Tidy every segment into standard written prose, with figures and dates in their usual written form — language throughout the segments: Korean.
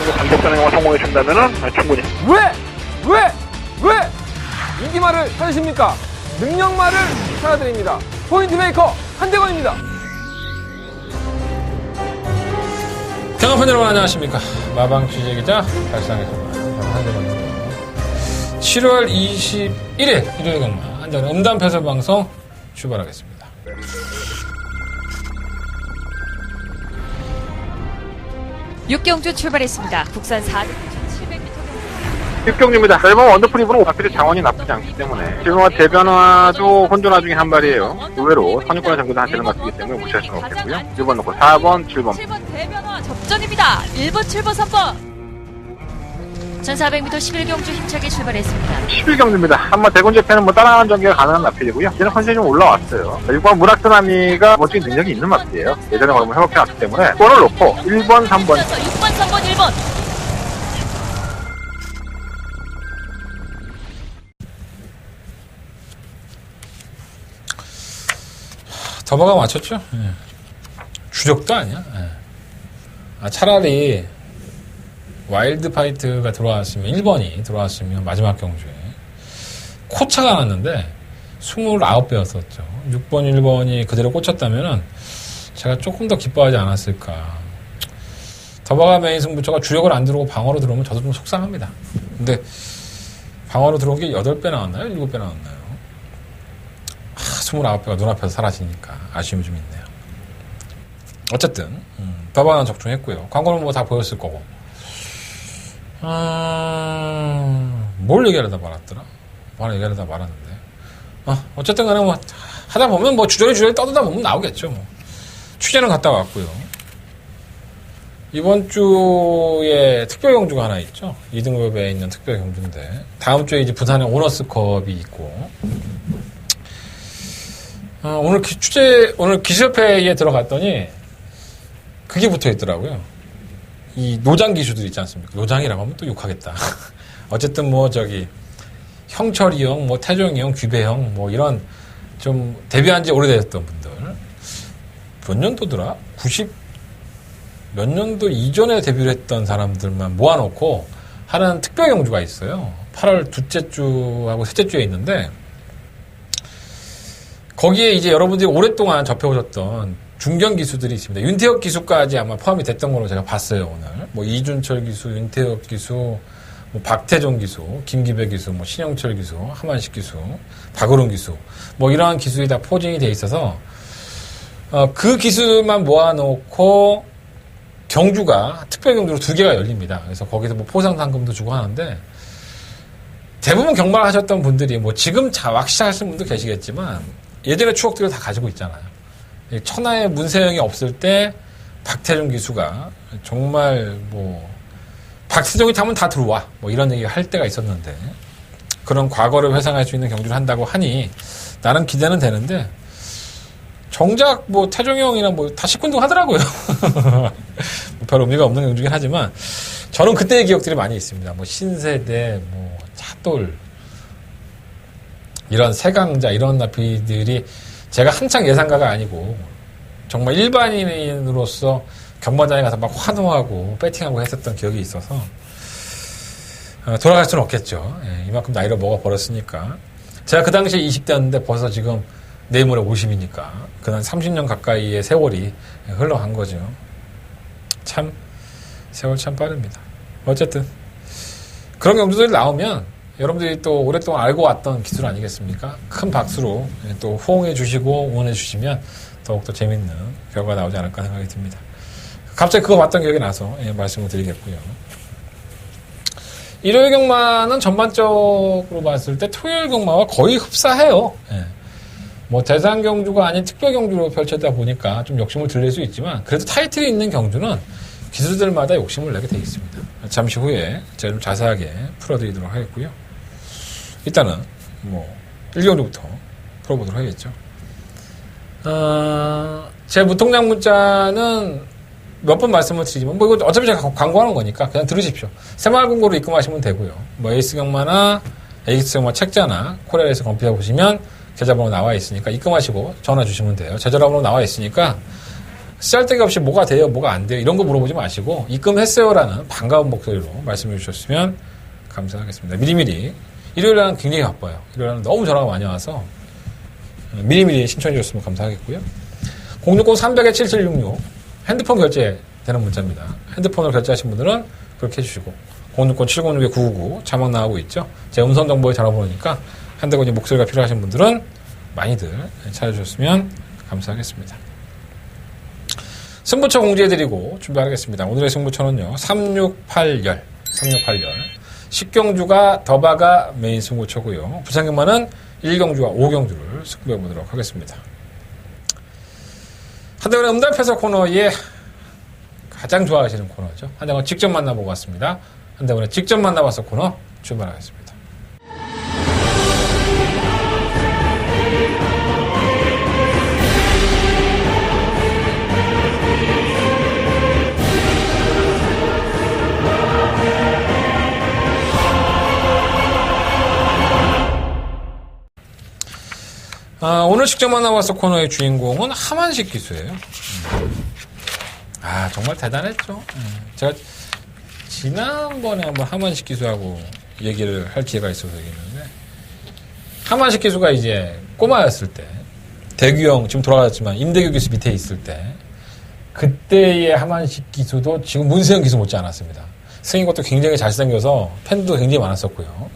정도 강력전에 성공해준다면은 충분히. 왜 인기말을 찾으십니까? 능력말을 찾아드립니다. 포인트 메이커 한대건입니다. 경합판 여러분 안녕하십니까. 마방 취재기자 발상의소만 한대건입니다. 7월 21일 일요일 경마 한대건 음담 패설 방송 출발하겠습니다. 육경주 출발했습니다. 국산 4등 700m. 육경주입니다. 앨범 원더풀2는 오피스 장원이 나쁘지 않기 때문에 지금은 대변화도 혼조나 중에 한 발이에요. 의외로 선유권의 정도도 한 대는 같기 때문에 무시할 수는 없겠고요. 1번 놓고 4번, 7번. 7번 대변화 접전입니다. 1번, 7번, 3번. 1400m 11경주 힘차게 출발했습니다. 11경주입니다. 한번 대군제패는 따라가는 전개가 가능한 마필이고요. 이제는 컨디션이 좀 올라왔어요. 6번 무락스나미가 멋진 능력이 있는 마필이에요. 예전에 얼마 회복해놨기 때문에 골을 놓고 1번, 3번. 6번, 3번, 1번. 더버가 맞췄죠? 예. 주력도 아니야. 예. 차라리 와일드 파이트가 들어왔으면 1번이 들어왔으면 마지막 경주에 코차가 났는데 29배였었죠. 6번, 1번이 그대로 꽂혔다면은 제가 조금 더 기뻐하지 않았을까. 더버가 메인 승부처가 주력을 안 들어오고 방어로 들어오면 저도 좀 속상합니다. 근데 방어로 들어온 게 8배 나왔나요? 7배 나왔나요? 29배가 눈앞에서 사라지니까 아쉬움이 좀 있네요. 어쨌든 더버는 적중했고요. 광고는 뭐 다 보였을 거고. 뭘 얘기하려다 말았더라? 얘기하려다 말았는데. 어쨌든 간에 뭐, 하다 보면 뭐 주저리 떠들다 보면 나오겠죠, 뭐. 취재는 갔다 왔고요. 이번 주에 특별 경주가 하나 있죠. 2등급에 있는 특별 경주인데. 다음 주에 이제 부산에 오너스컵이 있고. 오늘 기술협회에 들어갔더니, 그게 붙어 있더라고요. 이 노장 기수들 있지 않습니까? 노장이라고 하면 또 욕하겠다. 어쨌든 형철이 형, 태종이 형, 귀배 형, 이런 좀 데뷔한 지 오래됐던 분들. 몇 년도더라? 90 몇 년도 이전에 데뷔를 했던 사람들만 모아놓고 하는 특별 경주가 있어요. 8월 둘째 주하고 셋째 주에 있는데, 거기에 이제 여러분들이 오랫동안 접해오셨던 중견 기수들이 있습니다. 윤태혁 기수까지 아마 포함이 됐던 걸로 제가 봤어요, 오늘. 이준철 기수, 윤태혁 기수, 박태종 기수, 김기배 기수, 신영철 기수, 하만식 기수, 박으론 기수, 이러한 기수에 다 포진이 돼 있어서, 그 기수만 모아놓고 경주가, 특별 경주로 2개가 열립니다. 그래서 거기서 포상 상금도 주고 하는데, 대부분 경마를 하셨던 분들이 지금 막 시작하시는 분도 계시겠지만, 예전의 추억들을 다 가지고 있잖아요. 천하의 문세영이 없을 때 박태종 기수가 정말 박태종이 타면 다 들어와 이런 얘기 할 때가 있었는데, 그런 과거를 회상할 수 있는 경주를 한다고 하니 나는 기대는 되는데, 정작 태종이 형이나 다 10군등 하더라고요. 별 의미가 없는 경주긴 하지만 저는 그때의 기억들이 많이 있습니다. 신세대, 차돌, 이런 세강자, 이런 나피들이 제가 한창 예상가가 아니고 정말 일반인으로서 경마장에 가서 막 환호하고 배팅하고 했었던 기억이 있어서 돌아갈 수는 없겠죠. 이만큼 나이를 먹어버렸으니까. 제가 그 당시에 20대였는데 벌써 지금 내일 모레 50이니까 그난 30년 가까이의 세월이 흘러간 거죠. 참 세월 참 빠릅니다. 어쨌든 그런 경주들이 나오면 여러분들이 또 오랫동안 알고 왔던 기술 아니겠습니까? 큰 박수로 또 호응해 주시고 응원해 주시면 더욱더 재밌는 결과가 나오지 않을까 생각이 듭니다. 갑자기 그거 봤던 기억이 나서 말씀을 드리겠고요. 일요일 경마는 전반적으로 봤을 때 토요일 경마와 거의 흡사해요. 대상 경주가 아닌 특별 경주로 펼쳐다 보니까 좀 욕심을 들릴 수 있지만, 그래도 타이틀이 있는 경주는 기수들마다 욕심을 내게 돼 있습니다. 잠시 후에 제가 좀 자세하게 풀어드리도록 하겠고요. 일단은 1경주부터 풀어보도록 하겠죠. 제 무통장 문자는 몇 번 말씀을 드리지만 이거 어차피 제가 광고하는 거니까 그냥 들으십시오. 새마을금고로 입금하시면 되고요. 에이스 경마나 에이스 경마 책자나 코리아에서 검색해 보시면 계좌번호 나와 있으니까 입금하시고 전화 주시면 돼요. 계좌번호 나와 있으니까 쓸데기 없이 뭐가 돼요, 뭐가 안 돼요 이런 거 물어보지 마시고 입금했어요라는 반가운 목소리로 말씀해 주셨으면 감사하겠습니다. 미리미리 일요일날은 굉장히 바빠요. 일요일날은 너무 전화가 많이 와서 미리미리 신청해 주셨으면 감사하겠고요. 060-300-7766 핸드폰 결제되는 문자입니다. 핸드폰으로 결제하신 분들은 그렇게 해주시고 060-706-999 자막 나가고 있죠. 제 음성 정보의 전화번호니까 한대건이 목소리가 필요하신 분들은 많이들 찾아주셨으면 감사하겠습니다. 승부처 공지해드리고 준비하겠습니다. 오늘의 승부처는요. 368열 식경주가 더바가 메인 승부처고요. 부상경마는 1경주와 5경주를 승부해보도록 하겠습니다. 한대건의 음담패서 코너에 가장 좋아하시는 코너죠. 한대건 직접 만나보고 왔습니다. 한대건의 직접 만나봐서 코너 출발하겠습니다. 오늘 직접 만나봐서 코너의 주인공은 하만식 기수예요. 정말 대단했죠. 제가 지난번에 한번 하만식 기수하고 얘기를 할 기회가 있어서 얘기했는데, 하만식 기수가 이제 꼬마였을 때, 대규형, 지금 돌아가셨지만, 임대규 기수 밑에 있을 때, 그때의 하만식 기수도 지금 문세영 기수 못지 않았습니다. 생긴 것도 굉장히 잘생겨서 팬도 굉장히 많았었고요.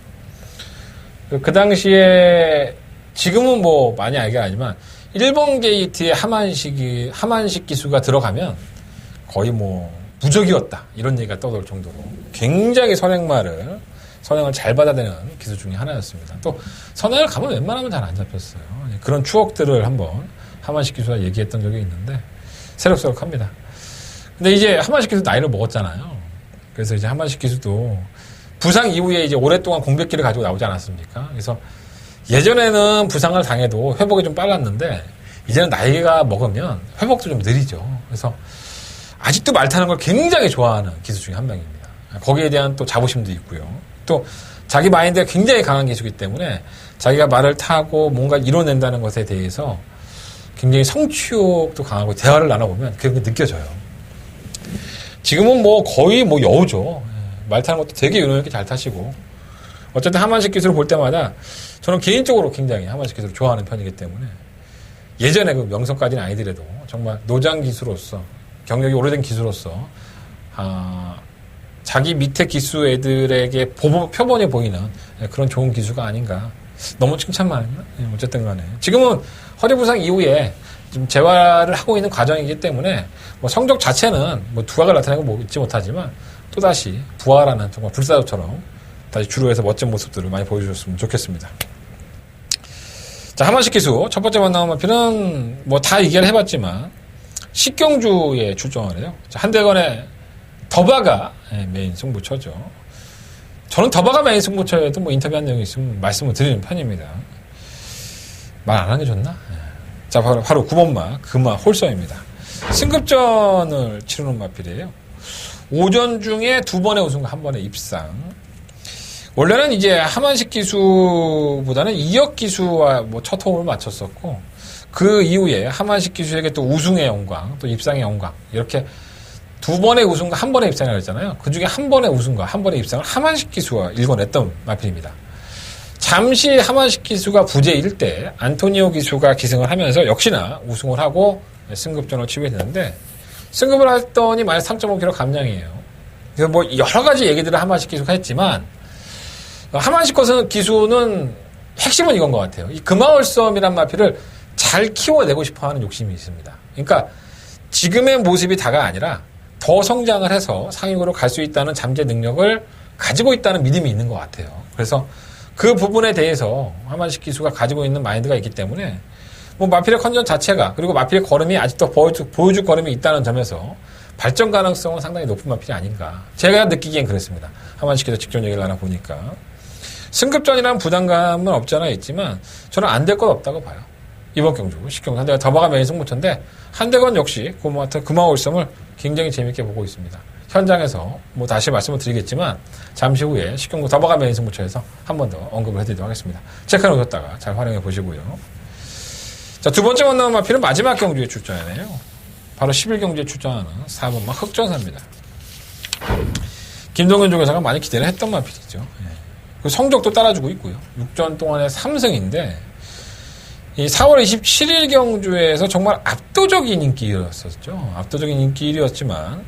그 당시에, 지금은 뭐 많이 알긴 하지만, 1번 게이트에 하만식 기수가 들어가면, 거의 뭐 무적이었다 이런 얘기가 떠돌 정도로 굉장히 선행을 잘 받아내는 기수 중에 하나였습니다. 또 선행을 가면 웬만하면 잘 안 잡혔어요. 그런 추억들을 한번 하만식 기수와 얘기했던 적이 있는데 새록새록합니다. 근데 이제 하만식 기수 나이를 먹었잖아요. 그래서 이제 하만식 기수도 부상 이후에 이제 오랫동안 공백기를 가지고 나오지 않았습니까? 그래서 예전에는 부상을 당해도 회복이 좀 빨랐는데 이제는 나이가 먹으면 회복도 좀 느리죠. 그래서 아직도 말 타는 걸 굉장히 좋아하는 기수 중에 한 명입니다. 거기에 대한 또 자부심도 있고요. 또 자기 마인드가 굉장히 강한 기수이기 때문에 자기가 말을 타고 뭔가 이뤄낸다는 것에 대해서 굉장히 성취욕도 강하고 대화를 나눠보면 그게 느껴져요. 지금은 뭐 거의 뭐 여우죠. 말 타는 것도 되게 유능하게 잘 타시고 어쨌든 하만식 기수를 볼 때마다 저는 개인적으로 굉장히 하만식 기수를 좋아하는 편이기 때문에 예전에 그 명성까지는 아니더라도 정말 노장 기수로서 경력이 오래된 기수로서 자기 밑에 기수 애들에게 표본이 보이는 그런 좋은 기수가 아닌가. 너무 칭찬만 하면 어쨌든 간에 지금은 허리 부상 이후에 좀 재활을 하고 있는 과정이기 때문에 뭐 성적 자체는 뭐 두각을 나타내고 뭐 있지 못하지만 또다시 부활하는 정말 불사조처럼 다시 주루에서 멋진 모습들을 많이 보여주셨으면 좋겠습니다. 자, 하만식 기수 첫 번째 만나는 마피는 뭐 다 얘기를 해봤지만 식경주에 출전을 해요. 한대건의 더바가 메인 승부처죠. 저는 더바가 메인 승부처에도 뭐 인터뷰한 내용이 있으면 말씀을 드리는 편입니다. 말 안 하는 게 좋나? 자, 바로 9번마 금화 홀서입니다. 승급전을 치르는 마필이에요. 오전 중에 2번의 우승과 1번의 입상. 원래는 이제 하만식 기수보다는 이혁 기수와 뭐 첫 호흡을 맞췄었고, 그 이후에 하만식 기수에게 또 우승의 영광, 또 입상의 영광, 이렇게 2번의 우승과 1번의 입상을 했잖아요. 그 중에 1번의 우승과 1번의 입상을 하만식 기수가 일궈냈던 마필입니다. 잠시 하만식 기수가 부재일 때 안토니오 기수가 기승을 하면서 역시나 우승을 하고 승급전을 치게 되는데, 승급을 했더니 마이너스 3.5kg 감량이에요. 그래서 뭐 여러 가지 얘기들을 하만식 기수가 했지만, 하만식 기수는 핵심은 이건 것 같아요. 이 금화월섬이란 마필을 잘 키워내고 싶어 하는 욕심이 있습니다. 그러니까 지금의 모습이 다가 아니라 더 성장을 해서 상위으로 갈 수 있다는 잠재 능력을 가지고 있다는 믿음이 있는 것 같아요. 그래서 그 부분에 대해서 하만식 기수가 가지고 있는 마인드가 있기 때문에 뭐 마필의 컨디션 자체가, 그리고 마필의 걸음이 아직도 보여줄 걸음이 있다는 점에서 발전 가능성은 상당히 높은 마필이 아닌가. 제가 느끼기엔 그랬습니다. 하만식 기수 직접 얘기를 나눠보니까. 승급전이라는 부담감은 없지 않아 있지만 저는 안 될 것 없다고 봐요. 이번 경주 식경주 한대건 더바가 메인 승부처인데 한대건 역시 금화월섬을 굉장히 재밌게 보고 있습니다. 현장에서 뭐 다시 말씀을 드리겠지만 잠시 후에 식경주 더바가 메인 승부처에서 한 번 더 언급을 해드리도록 하겠습니다. 체크해 놓으셨다가 잘 활용해 보시고요. 자, 두 번째 만나는 마필은 마지막 경주에 출전하네요. 바로 11경주에 출전하는 4번마 흑전사입니다. 김동현 조교사가 많이 기대를 했던 마필이죠. 그 성적도 따라주고 있고요. 6전 동안에 3승인데 이 4월 27일 경주에서 정말 압도적인 인기였었죠. 압도적인 인기 1위였지만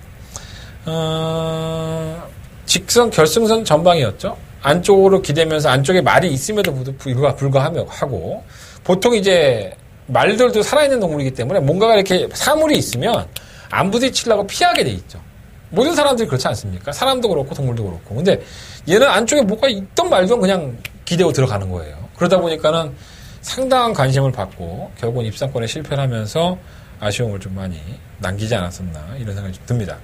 직선 결승선 전방이었죠. 안쪽으로 기대면서 안쪽에 말이 있음에도 불구하고 보통 이제 말들도 살아있는 동물이기 때문에 뭔가가 이렇게 사물이 있으면 안 부딪히려고 피하게 돼 있죠. 모든 사람들이 그렇지 않습니까? 사람도 그렇고 동물도 그렇고. 근데 얘는 안쪽에 뭐가 있던 말도 그냥 기대고 들어가는 거예요. 그러다 보니까는 상당한 관심을 받고 결국은 입상권에 실패를 하면서 아쉬움을 좀 많이 남기지 않았었나 이런 생각이 좀 듭니다.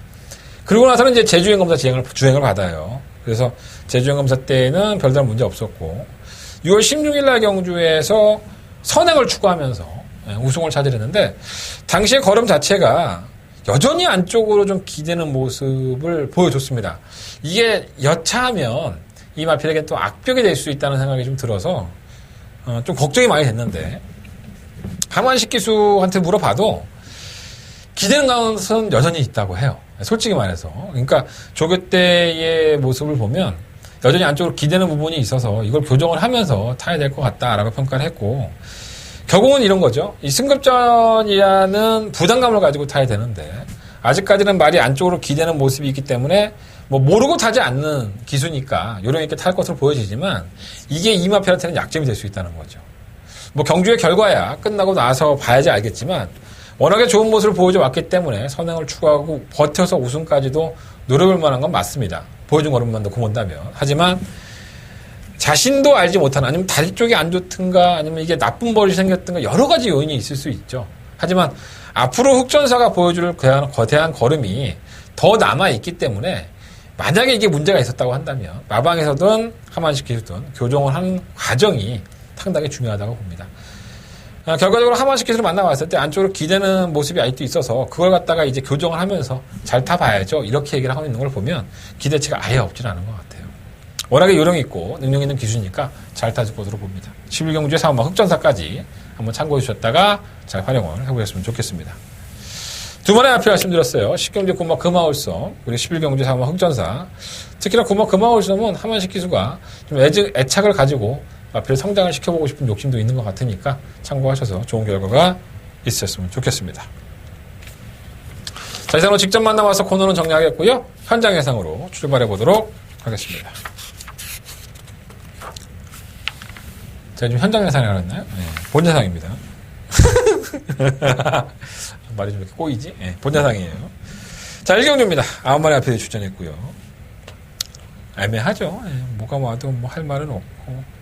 그리고 나서는 이제 제주행 검사 주행을 받아요. 그래서 제주행 검사 때는 별다른 문제 없었고 6월 16일 날 경주에서 선행을 추구하면서 우승을 차지했는데 당시의 걸음 자체가 여전히 안쪽으로 좀 기대는 모습을 보여줬습니다. 이게 여차하면 이 마필에게 또 악벽이 될 수 있다는 생각이 좀 들어서 좀 걱정이 많이 됐는데 하만식 기수한테 물어봐도 기대는 가능성은 여전히 있다고 해요. 솔직히 말해서. 그러니까 조교 때의 모습을 보면 여전히 안쪽으로 기대는 부분이 있어서 이걸 교정을 하면서 타야 될 것 같다라고 평가를 했고 결국은 이런 거죠. 이 승급전이라는 부담감을 가지고 타야 되는데 아직까지는 말이 안쪽으로 기대는 모습이 있기 때문에 뭐 모르고 타지 않는 기수니까 요령 있게 탈 것으로 보여지지만 이게 이 마필한테는 약점이 될 수 있다는 거죠. 뭐 경주의 결과야 끝나고 나서 봐야지 알겠지만 워낙에 좋은 모습을 보여줘 왔기 때문에 선행을 추구하고 버텨서 우승까지도 노려볼 만한 건 맞습니다. 보여준 걸음만 놓고 본다면. 하지만 자신도 알지 못하는 아니면 다리 쪽이 안 좋든가 아니면 이게 나쁜 버릇이 생겼든가 여러 가지 요인이 있을 수 있죠. 하지만 앞으로 흑전사가 보여줄 거대한 걸음이 더 남아있기 때문에 만약에 이게 문제가 있었다고 한다면 마방에서든 하만식 기수든 교정을 하는 과정이 상당히 중요하다고 봅니다. 결과적으로 하만식 기수를 만나봤을 때 안쪽으로 기대는 모습이 아직도 있어서 그걸 갖다가 이제 교정을 하면서 잘 타봐야죠. 이렇게 얘기를 하고 있는 걸 보면 기대치가 아예 없지는 않은 것 같아요. 워낙에 요령이 있고 능력 있는 기수니까 잘 타줄 것으로 봅니다. 11경주에 4번마 흑전사까지 한번 참고해 주셨다가 잘 활용을 해보셨으면 좋겠습니다. 두 번의 앞에 말씀드렸어요. 10경주 고마 금화울섬 그리고 11경주 4번마 흑전사. 특히나 고마 금화울섬은 하만식 기수가 좀 애착을 가지고 앞을 성장을 시켜보고 싶은 욕심도 있는 것 같으니까 참고하셔서 좋은 결과가 있으셨으면 좋겠습니다. 자, 이상으로 직접 만나와서 코너는 정리하겠고요. 현장 예상으로 출발해 보도록 하겠습니다. 제가 지금 현장 예상을 했나요? 네, 본 예상입니다. 말이 좀 이렇게 꼬이지? 네, 본 예상이에요. 자, 1경주입니다. 9마리 앞에 출전했고요. 애매하죠. 네, 뭐가 와도 뭐 할 말은 없고.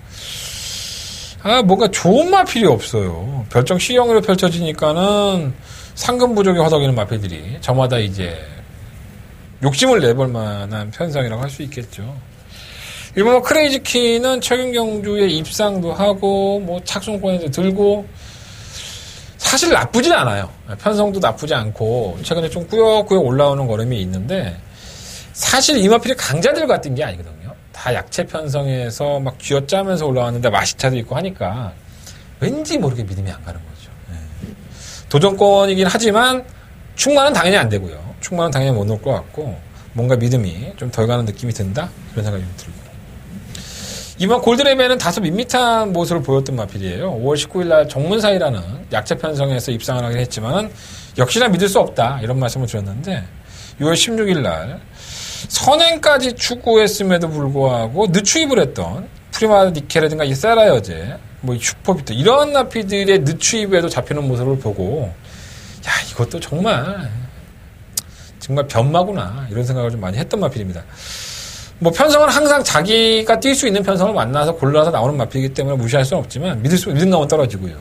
뭔가 좋은 마필이 없어요. 별정 C형으로 펼쳐지니까는 상금 부족에 허덕이는 마필들이 저마다 이제 욕심을 내볼 만한 편성이라고 할 수 있겠죠. 일본 크레이지 키는 최근 경주에 입상도 하고 뭐 착순권에도 들고 사실 나쁘진 않아요. 편성도 나쁘지 않고 최근에 좀 꾸역꾸역 올라오는 걸음이 있는데 사실 이 마필이 강자들 같은 게 아니거든요. 다 약체 편성에서 막 쥐어짜면서 올라왔는데 마시차도 있고 하니까 왠지 모르게 믿음이 안 가는 거죠. 도전권이긴 하지만 충만은 당연히 안 되고요. 충만은 당연히 못 놓을 것 같고 뭔가 믿음이 좀 덜 가는 느낌이 든다? 그런 생각이 좀 들고 이번 골드레벨은 다소 밋밋한 모습을 보였던 마필이에요. 5월 19일 날 정문사이라는 약체 편성에서 입상을 하긴 했지만 역시나 믿을 수 없다 이런 말씀을 드렸는데 6월 16일 날 선행까지 추구했음에도 불구하고 늦추입을 했던 프리마 니케라든가 이 세라 여제, 뭐 슈퍼비트 이런 나피들의 늦추입에도 잡히는 모습을 보고 야 이것도 정말 변마구나 이런 생각을 좀 많이 했던 마필입니다. 뭐 편성은 항상 자기가 뛸 수 있는 편성을 만나서 골라서 나오는 마필이기 때문에 무시할 수는 없지만 믿음감은 떨어지고요.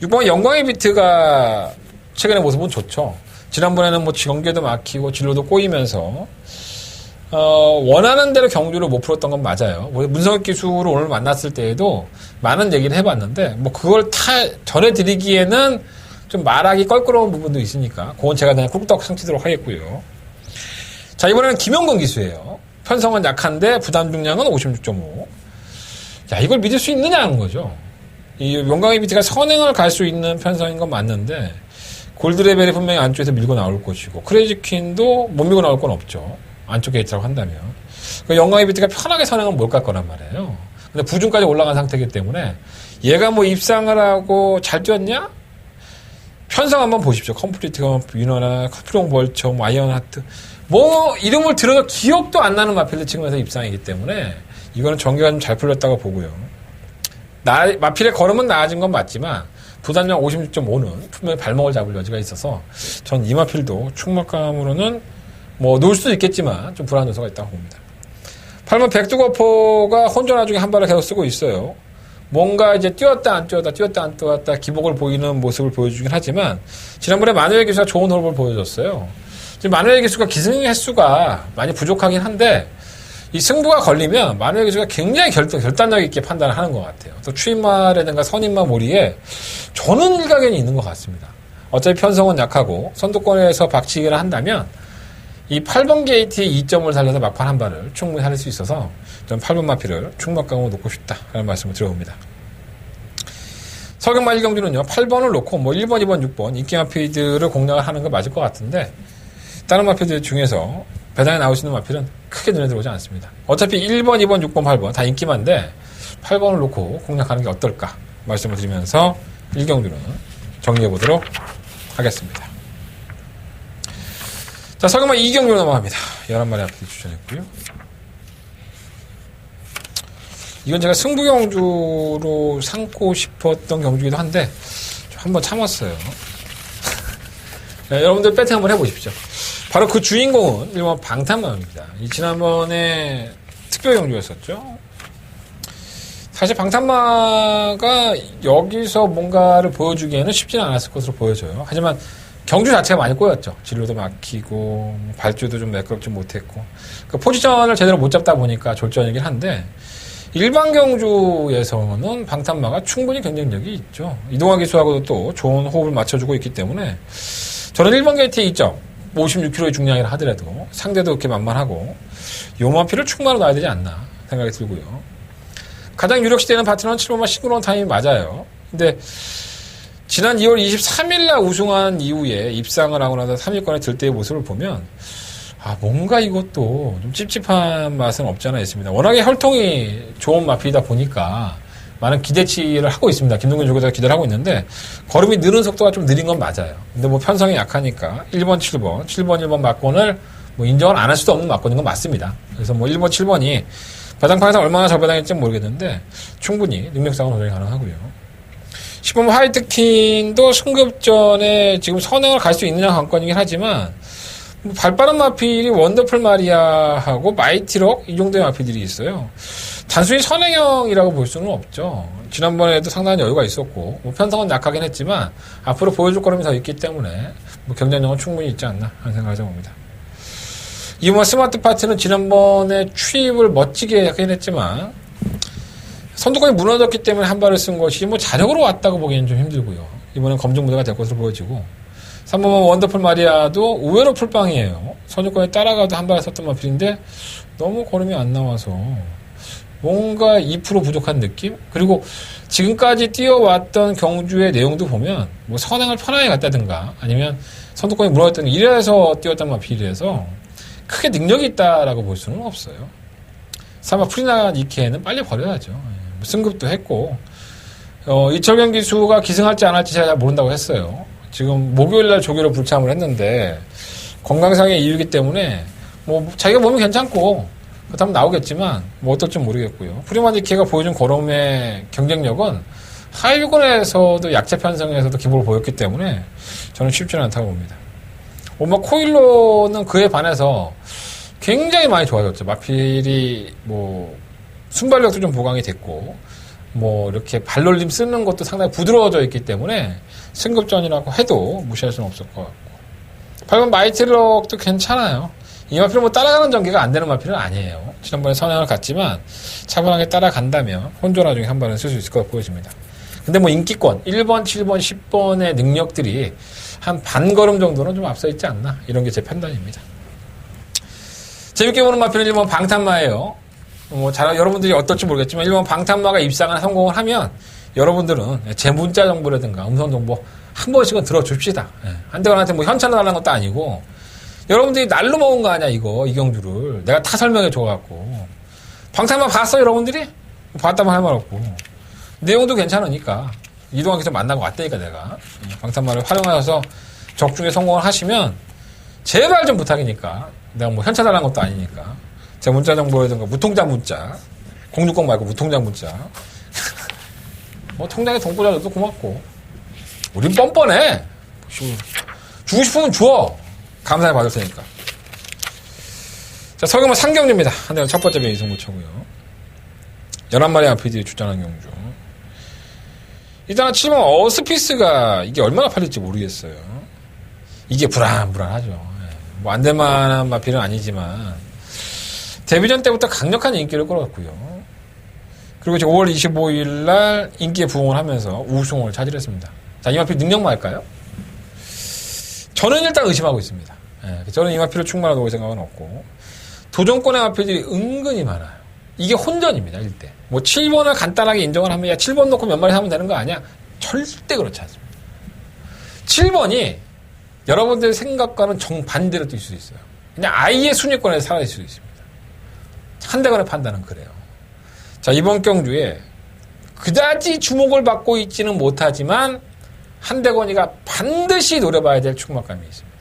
6번 영광의 비트가 최근의 모습은 좋죠. 지난번에는 뭐 경계도 막히고 진로도 꼬이면서 원하는 대로 경주를 못 풀었던 건 맞아요. 문성혁 기수를 오늘 만났을 때에도 많은 얘기를 해봤는데 뭐 그걸 전해드리기에는 좀 말하기 껄끄러운 부분도 있으니까 그건 제가 그냥 꿀떡 상치도록 하겠고요. 자, 이번에는 김영건 기수예요. 편성은 약한데 부담 중량은 56.5. 야, 이걸 믿을 수 있느냐는 거죠. 이 용광의 비트가 선행을 갈 수 있는 편성인 건 맞는데 골드레벨이 분명히 안쪽에서 밀고 나올 것이고 크레이지 퀸도 못 밀고 나올 건 없죠. 안쪽 게이트라고 한다면. 그 영광의 비트가 편하게 선행은 못 갈 거란 말이에요. 근데 부중까지 올라간 상태이기 때문에 얘가 뭐 입상을 하고 잘 뛰었냐? 편성 한번 보십시오. 컴플리트가 위너나 커플롱 벌처, 뭐 아이언 하트 뭐 이름을 들어도 기억도 안 나는 마필을 찍으면서 입상이기 때문에 이거는 전개가 좀 잘 풀렸다고 보고요. 마필의 걸음은 나아진 건 맞지만 부단량 56.5는 분명히 발목을 잡을 여지가 있어서 전 이 마필도 충막감으로는 뭐 놓을 수도 있겠지만 좀 불안한 요소가 있다고 봅니다. 8번 백두거포가 혼전 와중에 한 발을 계속 쓰고 있어요. 뭔가 이제 뛰었다 안 뛰었다 기복을 보이는 모습을 보여주긴 하지만 지난번에 마누엘 기수가 좋은 호흡을 보여줬어요. 지금 마누엘 기수가 기승 횟수가 많이 부족하긴 한데 이 승부가 걸리면 마누엘 기수가 굉장히 결단력 있게 판단을 하는 것 같아요. 또 추임마라든가 선임마 몰이에 저는 일가견이 있는 것 같습니다. 어차피 편성은 약하고 선두권에서 박치기를 한다면 이 8번 게이트의 2점을 살려서 막판 한 발을 충분히 살릴 수 있어서 저는 8번 마피를 충막강으로 놓고 싶다라는 말씀을 드려봅니다. 서경마 1경주는요. 8번을 놓고 뭐 1번, 2번, 6번 인기 마피들을 공략을 하는 거 맞을 것 같은데 다른 마피들 중에서 배당에 나올 수 있는 마필은 크게 눈에 들어오지 않습니다. 어차피 1번, 2번, 6번, 8번 다 인기만데 8번을 놓고 공략하는 게 어떨까 말씀을 드리면서 1경주는 정리해보도록 하겠습니다. 자, 서경마 2경주로 넘어갑니다. 11마리 앞에 추천했고요. 이건 제가 승부경주로 삼고 싶었던 경주이기도 한데 한번 참았어요. 네, 여러분들 배팅 한번 해보십시오. 바로 그 주인공은 일본 방탄마입니다. 이 지난번에 특별경주였었죠. 사실 방탄마가 여기서 뭔가를 보여주기에는 쉽지는 않았을 것으로 보여져요. 하지만 경주 자체가 많이 꼬였죠. 진로도 막히고 발주도 좀 매끄럽지 못했고 그 포지션을 제대로 못 잡다 보니까 졸전이긴 한데 일반 경주에서는 방탄마가 충분히 경쟁력이 있죠. 이동화 기수하고도 또 좋은 호흡을 맞춰주고 있기 때문에 저는 1번 게이트의 2점 56kg의 중량이라 하더라도 상대도 그렇게 만만하고 요마피를 충만으로 놔야 되지 않나 생각이 들고요. 가장 유력시되는 파트너는 7번마 싱그러운 타임이 맞아요. 근데 지난 2월 23일 날 우승한 이후에 입상을 하고 나서 3위권에 들 때의 모습을 보면 뭔가 이것도 좀 찝찝한 맛은 없지 않아 있습니다. 워낙에 혈통이 좋은 마필이다 보니까 많은 기대치를 하고 있습니다. 김동균 조교사가 기대를 하고 있는데 걸음이 느는 속도가 좀 느린 건 맞아요. 근데 뭐 편성이 약하니까 1번, 7번, 1번 막권을 뭐 인정을 안 할 수도 없는 막권인 건 맞습니다. 그래서 뭐 1번, 7번이 배당판에서 얼마나 저배당일지는 모르겠는데 충분히 능력상으로 도전이 가능하고요. 10번 화이트킹도 승급전에 지금 선행을 갈 수 있느냐 관건이긴 하지만 발빠른 마필이 원더풀 마리아하고 마이티럭 이 정도의 마필들이 있어요. 단순히 선행형이라고 볼 수는 없죠. 지난번에도 상당한 여유가 있었고 뭐 편성은 약하긴 했지만 앞으로 보여줄 거름이 더 있기 때문에 뭐 경쟁력은 충분히 있지 않나 하는 생각을 해봅니다. 이번 스마트 파트는 지난번에 추입을 멋지게 하긴 했지만 선두권이 무너졌기 때문에 한 발을 쓴 것이 뭐 자력으로 왔다고 보기에는 좀 힘들고요. 이번엔 검증 무대가 될 것으로 보여지고 3번은 원더풀 마리아도 의외로 풀빵이에요. 선두권에 따라가도 한 발을 썼던 마필인데 너무 걸음이 안 나와서 뭔가 2% 부족한 느낌? 그리고 지금까지 뛰어왔던 경주의 내용도 보면 뭐 선행을 편하게 갔다든가 아니면 선두권이 무너졌던 이래서 뛰었던 마필이라서 크게 능력이 있다라고 볼 수는 없어요. 3번 프리나 니케는 빨리 버려야죠. 승급도 했고 이철경 기수가 기승할지 안 할지 제가 잘 모른다고 했어요. 지금 목요일날 조교로 불참을 했는데 건강상의 이유이기 때문에 뭐 자기가 몸이 괜찮고 그렇다면 나오겠지만 뭐 어떨지 모르겠고요. 프리나 니케가 보여준 걸음의 경쟁력은 하위권에서도 약체 편성에서도 기복을 보였기 때문에 저는 쉽지는 않다고 봅니다. 오마 코일로는 그에 반해서 굉장히 많이 좋아졌죠. 마필이 뭐 순발력도 좀 보강이 됐고 뭐 이렇게 발놀림 쓰는 것도 상당히 부드러워져 있기 때문에 승급전이라고 해도 무시할 수는 없을 것 같고 8번 마이티럭도 괜찮아요. 이 마필은 뭐 따라가는 전개가 안 되는 마필은 아니에요. 지난번에 선행을 갔지만 차분하게 따라간다면 혼전화 중에 한 발은 쓸 수 있을 것 보여집니다. 근데 뭐 인기권 1번, 7번, 10번의 능력들이 한 반 걸음 정도는 좀 앞서 있지 않나 이런 게 제 판단입니다. 재밌게 보는 마필은 1번 방탄마예요. 뭐 여러분들이 어떨지 모르겠지만 1번 방탄마가 입상을 성공을 하면 여러분들은 제 문자 정보라든가 음성 정보 한 번씩은 들어줍시다. 한대건한테 뭐 현찰을 달라는 것도 아니고 여러분들이 날로 먹은 거 아니야 이거 이경주를 내가 다 설명해 줘갖고 방탄만 봤어 여러분들이? 봤다면 할 말 없고 내용도 괜찮으니까 이동환 기자 만나고 왔다니까 내가 방탄만을 활용하셔서 적중에 성공을 하시면 제발 좀 부탁이니까 내가 뭐 현찰 달라는 것도 아니니까 제 문자 정보라든가 무통장 문자 060 말고 무통장 문자 뭐 통장에 돈 꽂아줘도 고맙고 우린 뻔뻔해 주고 싶으면 줘 감사히 받을 테니까. 자, 서경은 상경주입니다. 한대가 첫 번째 배이 승부처고요. 11마리 RPD에 출전한 경주. 일단 7번 어스피스가 이게 얼마나 팔릴지 모르겠어요. 이게 불안하죠. 뭐 안 될 만한 마필은 아니지만 데뷔전 때부터 강력한 인기를 끌었고요. 그리고 이제 5월 25일 날 인기에 부응을 하면서 우승을 차지했습니다. 자, 이 마필 능력마일까요? 저는 일단 의심하고 있습니다. 저는 이 마필을 충분하다고 생각은 없고 도전권의 마필들이 은근히 많아요. 이게 혼전입니다. 1대. 뭐 7번을 간단하게 인정을 하면 야 7번 놓고 몇 마리 하면 되는 거 아니야? 절대 그렇지 않습니다. 7번이 여러분들의 생각과는 정반대로 뛸 수 있어요. 그냥 아예 순위권에서 사라질 수 있습니다. 한대건의 판단은 그래요. 자, 이번 경주에 그다지 주목을 받고 있지는 못하지만 한대건이가 반드시 노려봐야 될 축막감이 있습니다.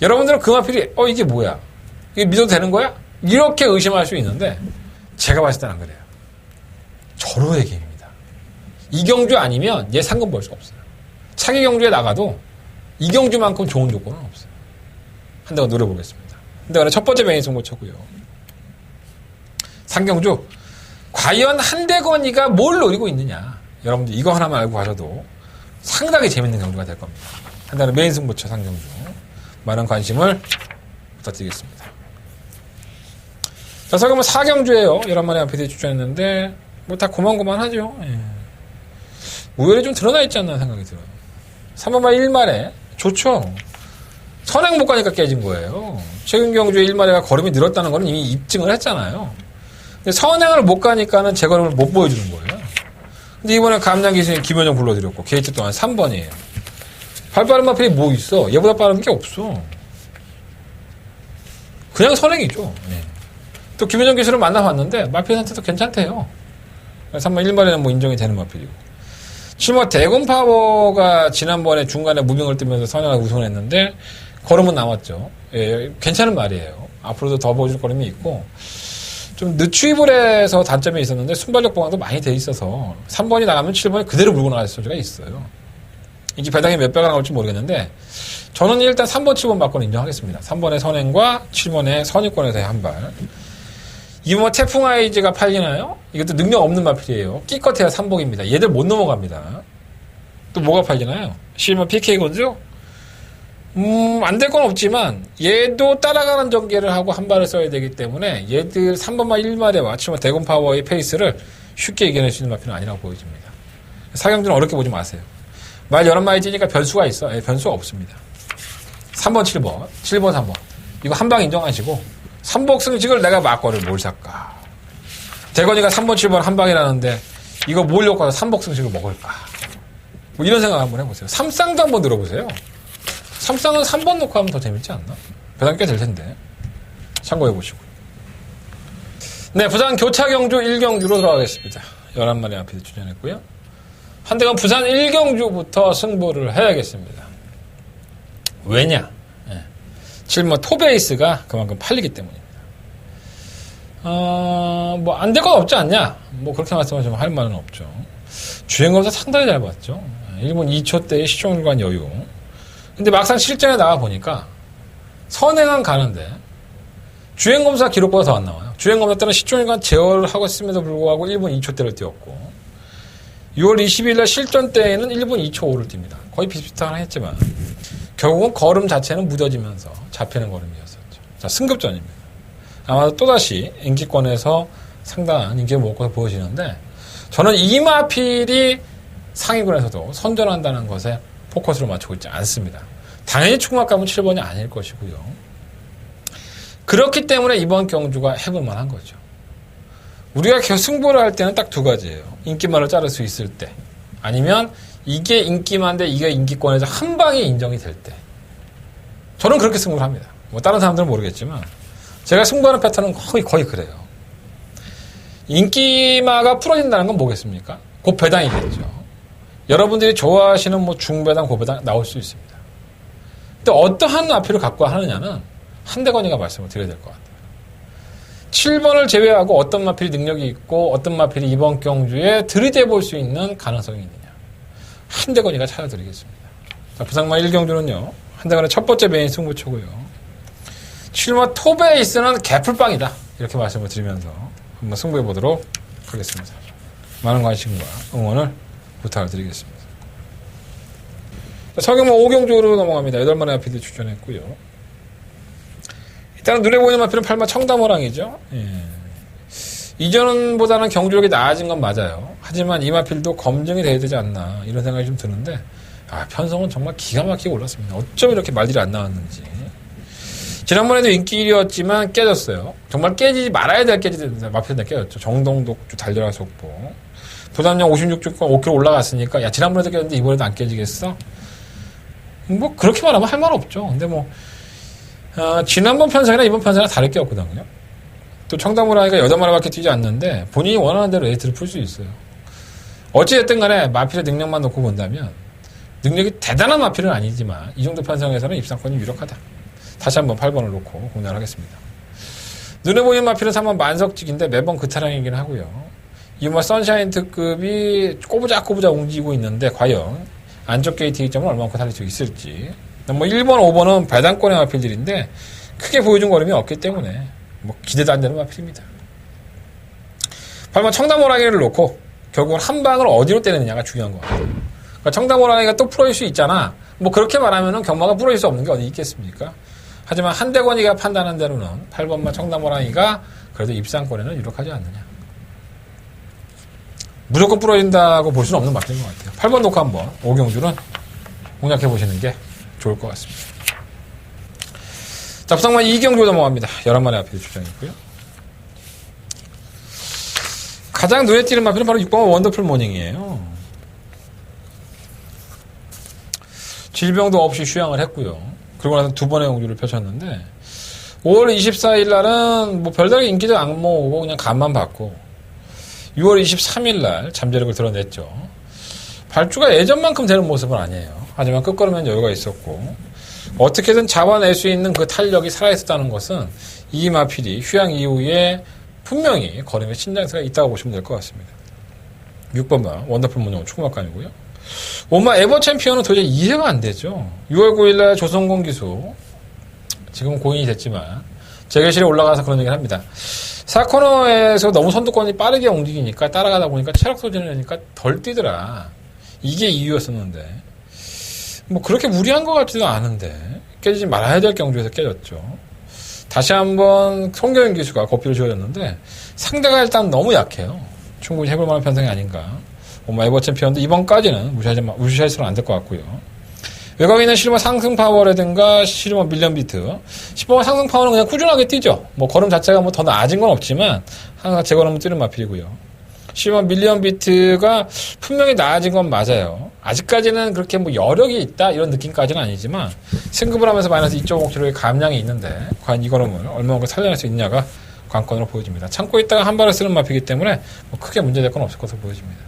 여러분들은 그 마필이 이게 뭐야? 이게 믿어도 되는 거야? 이렇게 의심할 수 있는데 제가 봤을 때는 안 그래요. 절호의 게임입니다. 이 경주 아니면 얘 상금 벌 수 없어요. 차기 경주에 나가도 이 경주만큼 좋은 조건은 없어요. 한대건 노려보겠습니다. 한대건의 첫 번째 메인 승부처고요. 상경주 과연 한대건이가 뭘 노리고 있느냐? 여러분들 이거 하나만 알고 가셔도 상당히 재밌는 경주가 될 겁니다. 한대건의 메인 승부처 상경주 많은 관심을 부탁드리겠습니다. 자, 서경은 4경주예요. 11마리 앞에 출전했는데 뭐 다 고만고만하죠. 우열이 좀 드러나 있지 않나 생각이 들어요. 3번말 1마리 좋죠. 선행 못 가니까 깨진 거예요. 최근 경주에 1마리가 걸음이 늘었다는 거는 이미 입증을 했잖아요. 근데 선행을 못 가니까는 제 걸음을 못 보여주는 거예요. 근데 이번에 감량 기수님 김현정 불러드렸고 게이트 또한 3번이에요. 발 빠른 마필이 뭐 있어? 얘보다 빠른 게 없어. 그냥 선행이죠. 또 김현정 기수를 만나봤는데 마필 상태도 괜찮대요. 3번 1마리는 뭐 인정이 되는 마필이고. 7번 대군 파워가 지난번에 중간에 무빙을 뜨면서 선행을 우승했는데 걸음은 남았죠. 괜찮은 말이에요. 앞으로도 더 보여줄 걸음이 있고 좀 늦추입을 해서 단점이 있었는데 순발력 보강도 많이 돼 있어서 3번이 나가면 7번이 그대로 물고 나갈 소지가 있어요. 이게 배당이 몇 배가 나올지 모르겠는데 저는 일단 3번, 7번 맞고는 인정하겠습니다. 3번의 선행과 7번의 선입권에서의 한 발. 이번 태풍 아이즈가 팔리나요? 이것도 능력 없는 마필이에요. 끼껏해야 3복입니다. 얘들 못 넘어갑니다. 또 뭐가 팔리나요? 실버 PK 건조? 안 될 건 없지만 얘도 따라가는 전개를 하고 한 발을 써야 되기 때문에 얘들 3번만 1마리와 7번 대군 파워의 페이스를 쉽게 이겨낼 수 있는 마필은 아니라고 보여집니다. 사경주는 어렵게 보지 마세요. 말 11마리 찌니까 변수가 있어. 변수가 없습니다. 3번, 7번, 7번, 3번. 이거 한 방 인정하시고 3복 승식을 내가 막거를 뭘 살까? 대건이가 3번, 7번 한 방이라는데 이거 뭘 놓고서 3복 승식을 먹을까? 뭐 이런 생각 한번 해보세요. 삼쌍도 한번 들어보세요. 삼쌍은 3번 놓고 하면 더 재밌지 않나? 배당 꽤 될 텐데. 참고해보시고. 네, 부산 교차경주 1경주로 들어가겠습니다. 11마리 앞에 출전했고요. 한대건 부산 1경주부터 승부를 해야겠습니다. 왜냐? 7번 토베이스가 그만큼 팔리기 때문입니다. 뭐, 안 될 건 없지 않냐? 뭐, 그렇게 말씀하시면 할 말은 없죠. 주행검사 상당히 잘 봤죠. 1분 2초 대의 시종일관 여유. 근데 막상 실전에 나와보니까 선행은 가는데 주행검사 기록보다 더 안 나와요. 주행검사 때는 시종일관 제어를 하고 있음에도 불구하고 1분 2초 대를 뛰었고 6월 20일 날 실전 때에는 1분 2초 5를 띱니다. 거의 비슷비슷하긴 했지만 결국은 걸음 자체는 무뎌지면서 잡히는 걸음이었었죠. 자, 승급전입니다. 아마도 또다시 인기권에서 상당한 인기를 먹고 보여지는데 저는 이 마필이 상위권에서도 선전한다는 것에 포커스를 맞추고 있지 않습니다. 당연히 축막감은 7번이 아닐 것이고요. 그렇기 때문에 이번 경주가 해볼 만한 거죠. 우리가 승부를 할 때는 딱 두 가지예요. 인기만을 자를 수 있을 때, 아니면 이게 인기만데 이게 인기권에서 한 방에 인정이 될 때, 저는 그렇게 승부를 합니다. 뭐 다른 사람들은 모르겠지만 제가 승부하는 패턴은 거의 그래요. 인기마가 풀어진다는 건 뭐겠습니까? 곧 배당이겠죠. 여러분들이 좋아하시는 뭐 중배당, 고배당 나올 수 있습니다. 근데 어떠한 마필을 갖고 하느냐는 한대건이가 말씀을 드려야 될 것 같아요. 7번을 제외하고 어떤 마필이 능력이 있고 어떤 마필이 이번 경주에 들이대볼 수 있는 가능성이 있느냐. 한대건이가 찾아드리겠습니다. 자, 부상마 1경주는요. 한대건의 첫 번째 메인 승부처고요. 7번 톱에이스는 개풀빵이다. 이렇게 말씀을 드리면서 한번 승부해보도록 하겠습니다. 많은 관심과 응원을 부탁을 드리겠습니다. 서경마 5경주로 넘어갑니다. 8마리 마필이 출전했고요. 일단은 눈에 보이는 마필은 8마 청담호랑이죠. 예. 이전보다는 경주력이 나아진 건 맞아요. 하지만 이 마필도 검증이 돼야 되지 않나 이런 생각이 좀 드는데 편성은 정말 기가 막히게 올랐습니다. 어쩜 이렇게 말들이 안 나왔는지. 지난번에도 인기 1위였지만 깨졌어요. 정말 깨지지 말아야 될 마필인데 깨졌죠. 정동독주 달려라 속보. 도담령 56주권 5kg 올라갔으니까 야 지난번에도 깨졌는데 이번에도 안 깨지겠어? 뭐 그렇게 말하면 할 말 없죠. 근데 뭐 지난번 편성이나 이번 편성이나 다를 게 없거든요. 또 청담호랑이가 8마리밖에 뛰지 않는데 본인이 원하는 대로 레이트를 풀 수 있어요. 어찌됐든 간에 마필의 능력만 놓고 본다면 능력이 대단한 마필은 아니지만 이 정도 편성에서는 입상권이 유력하다. 다시 한번 8번을 놓고 공략을 하겠습니다. 눈에 보이는 마필은 3번 만석직인데 매번 그 차량이긴 하고요. 이번 선샤인 특급이 꼬부작 움직이고 있는데 과연 안쪽 게이트 이점을 얼마만큼 살릴 수 있을지. 뭐 1번, 5번은 배당권의 마필들인데 크게 보여준 걸음이 없기 때문에 뭐 기대도 안 되는 마필입니다. 8번 청담호랑이를 놓고 결국은 한 방을 어디로 때리느냐가 중요한 것 같아요. 그러니까 청담호랑이가 또 풀어질 수 있잖아. 뭐 그렇게 말하면은 경마가 풀어질 수 없는 게 어디 있겠습니까? 하지만 한대건이가 판단한 대로는 8번만 청담호랑이가 그래도 입상권에는 유력하지 않느냐. 무조건 부러진다고 볼 수는 없는 마필인 것 같아요. 8번 놓고 한번 5경주는 공략해 보시는 게 좋을 것 같습니다. 자, 부상만 2경주 넘어갑니다. 11마리 마필이 출전했고요. 가장 눈에 띄는 마필은 바로 6번 원더풀 모닝이에요. 질병도 없이 휴양을 했고요. 그리고 나서 2번의 경주를 펼쳤는데 5월 24일 날은 뭐 별다르게 인기도 안 모으고 그냥 간만 받고 6월 23일 날 잠재력을 드러냈죠. 발주가 예전만큼 되는 모습은 아니에요. 하지만 끝걸음엔 여유가 있었고 어떻게든 잡아낼 수 있는 그 탄력이 살아있었다는 것은 이 마필이 휴양 이후에 분명히 걸음에 신장세가 있다고 보시면 될 것 같습니다. 6번마 원더풀 모닝 추구막감이고요. 5마 에버 챔피언은 도저히 이해가 안 되죠. 6월 9일날 조선공 기수 지금은 고인이 됐지만 재계실에 올라가서 그런 얘기를 합니다. 4코너에서 너무 선두권이 빠르게 움직이니까 따라가다 보니까 체력 소진을 하니까 덜 뛰더라. 이게 이유였었는데 뭐 그렇게 무리한 것 같지도 않은데 깨지지 말아야 될 경주에서 깨졌죠. 다시 한번 송경인 기수가 고삐를 지어줬는데 상대가 일단 너무 약해요. 충분히 해볼 만한 편성이 아닌가. 에버 챔피언도 이번까지는 무시해서는 안 될 것 같고요. 외곽에 있는 실버 상승 파워라든가 실버 밀리언 비트. 실버 상승 파워는 그냥 꾸준하게 뛰죠. 뭐 걸음 자체가 뭐 더 나아진 건 없지만 항상 재걸음은 뛰는 마필이고요. 실버 밀리언 비트가 분명히 나아진 건 맞아요. 아직까지는 그렇게 뭐 여력이 있다 이런 느낌까지는 아니지만 승급을 하면서 마이너스 2.5kg의 감량이 있는데 과연 이 걸음을 얼마만큼 살려낼 수 있냐가 관건으로 보여집니다. 참고 있다가 한 발을 쓰는 마필이기 때문에 뭐 크게 문제될 건 없을 것으로 보여집니다.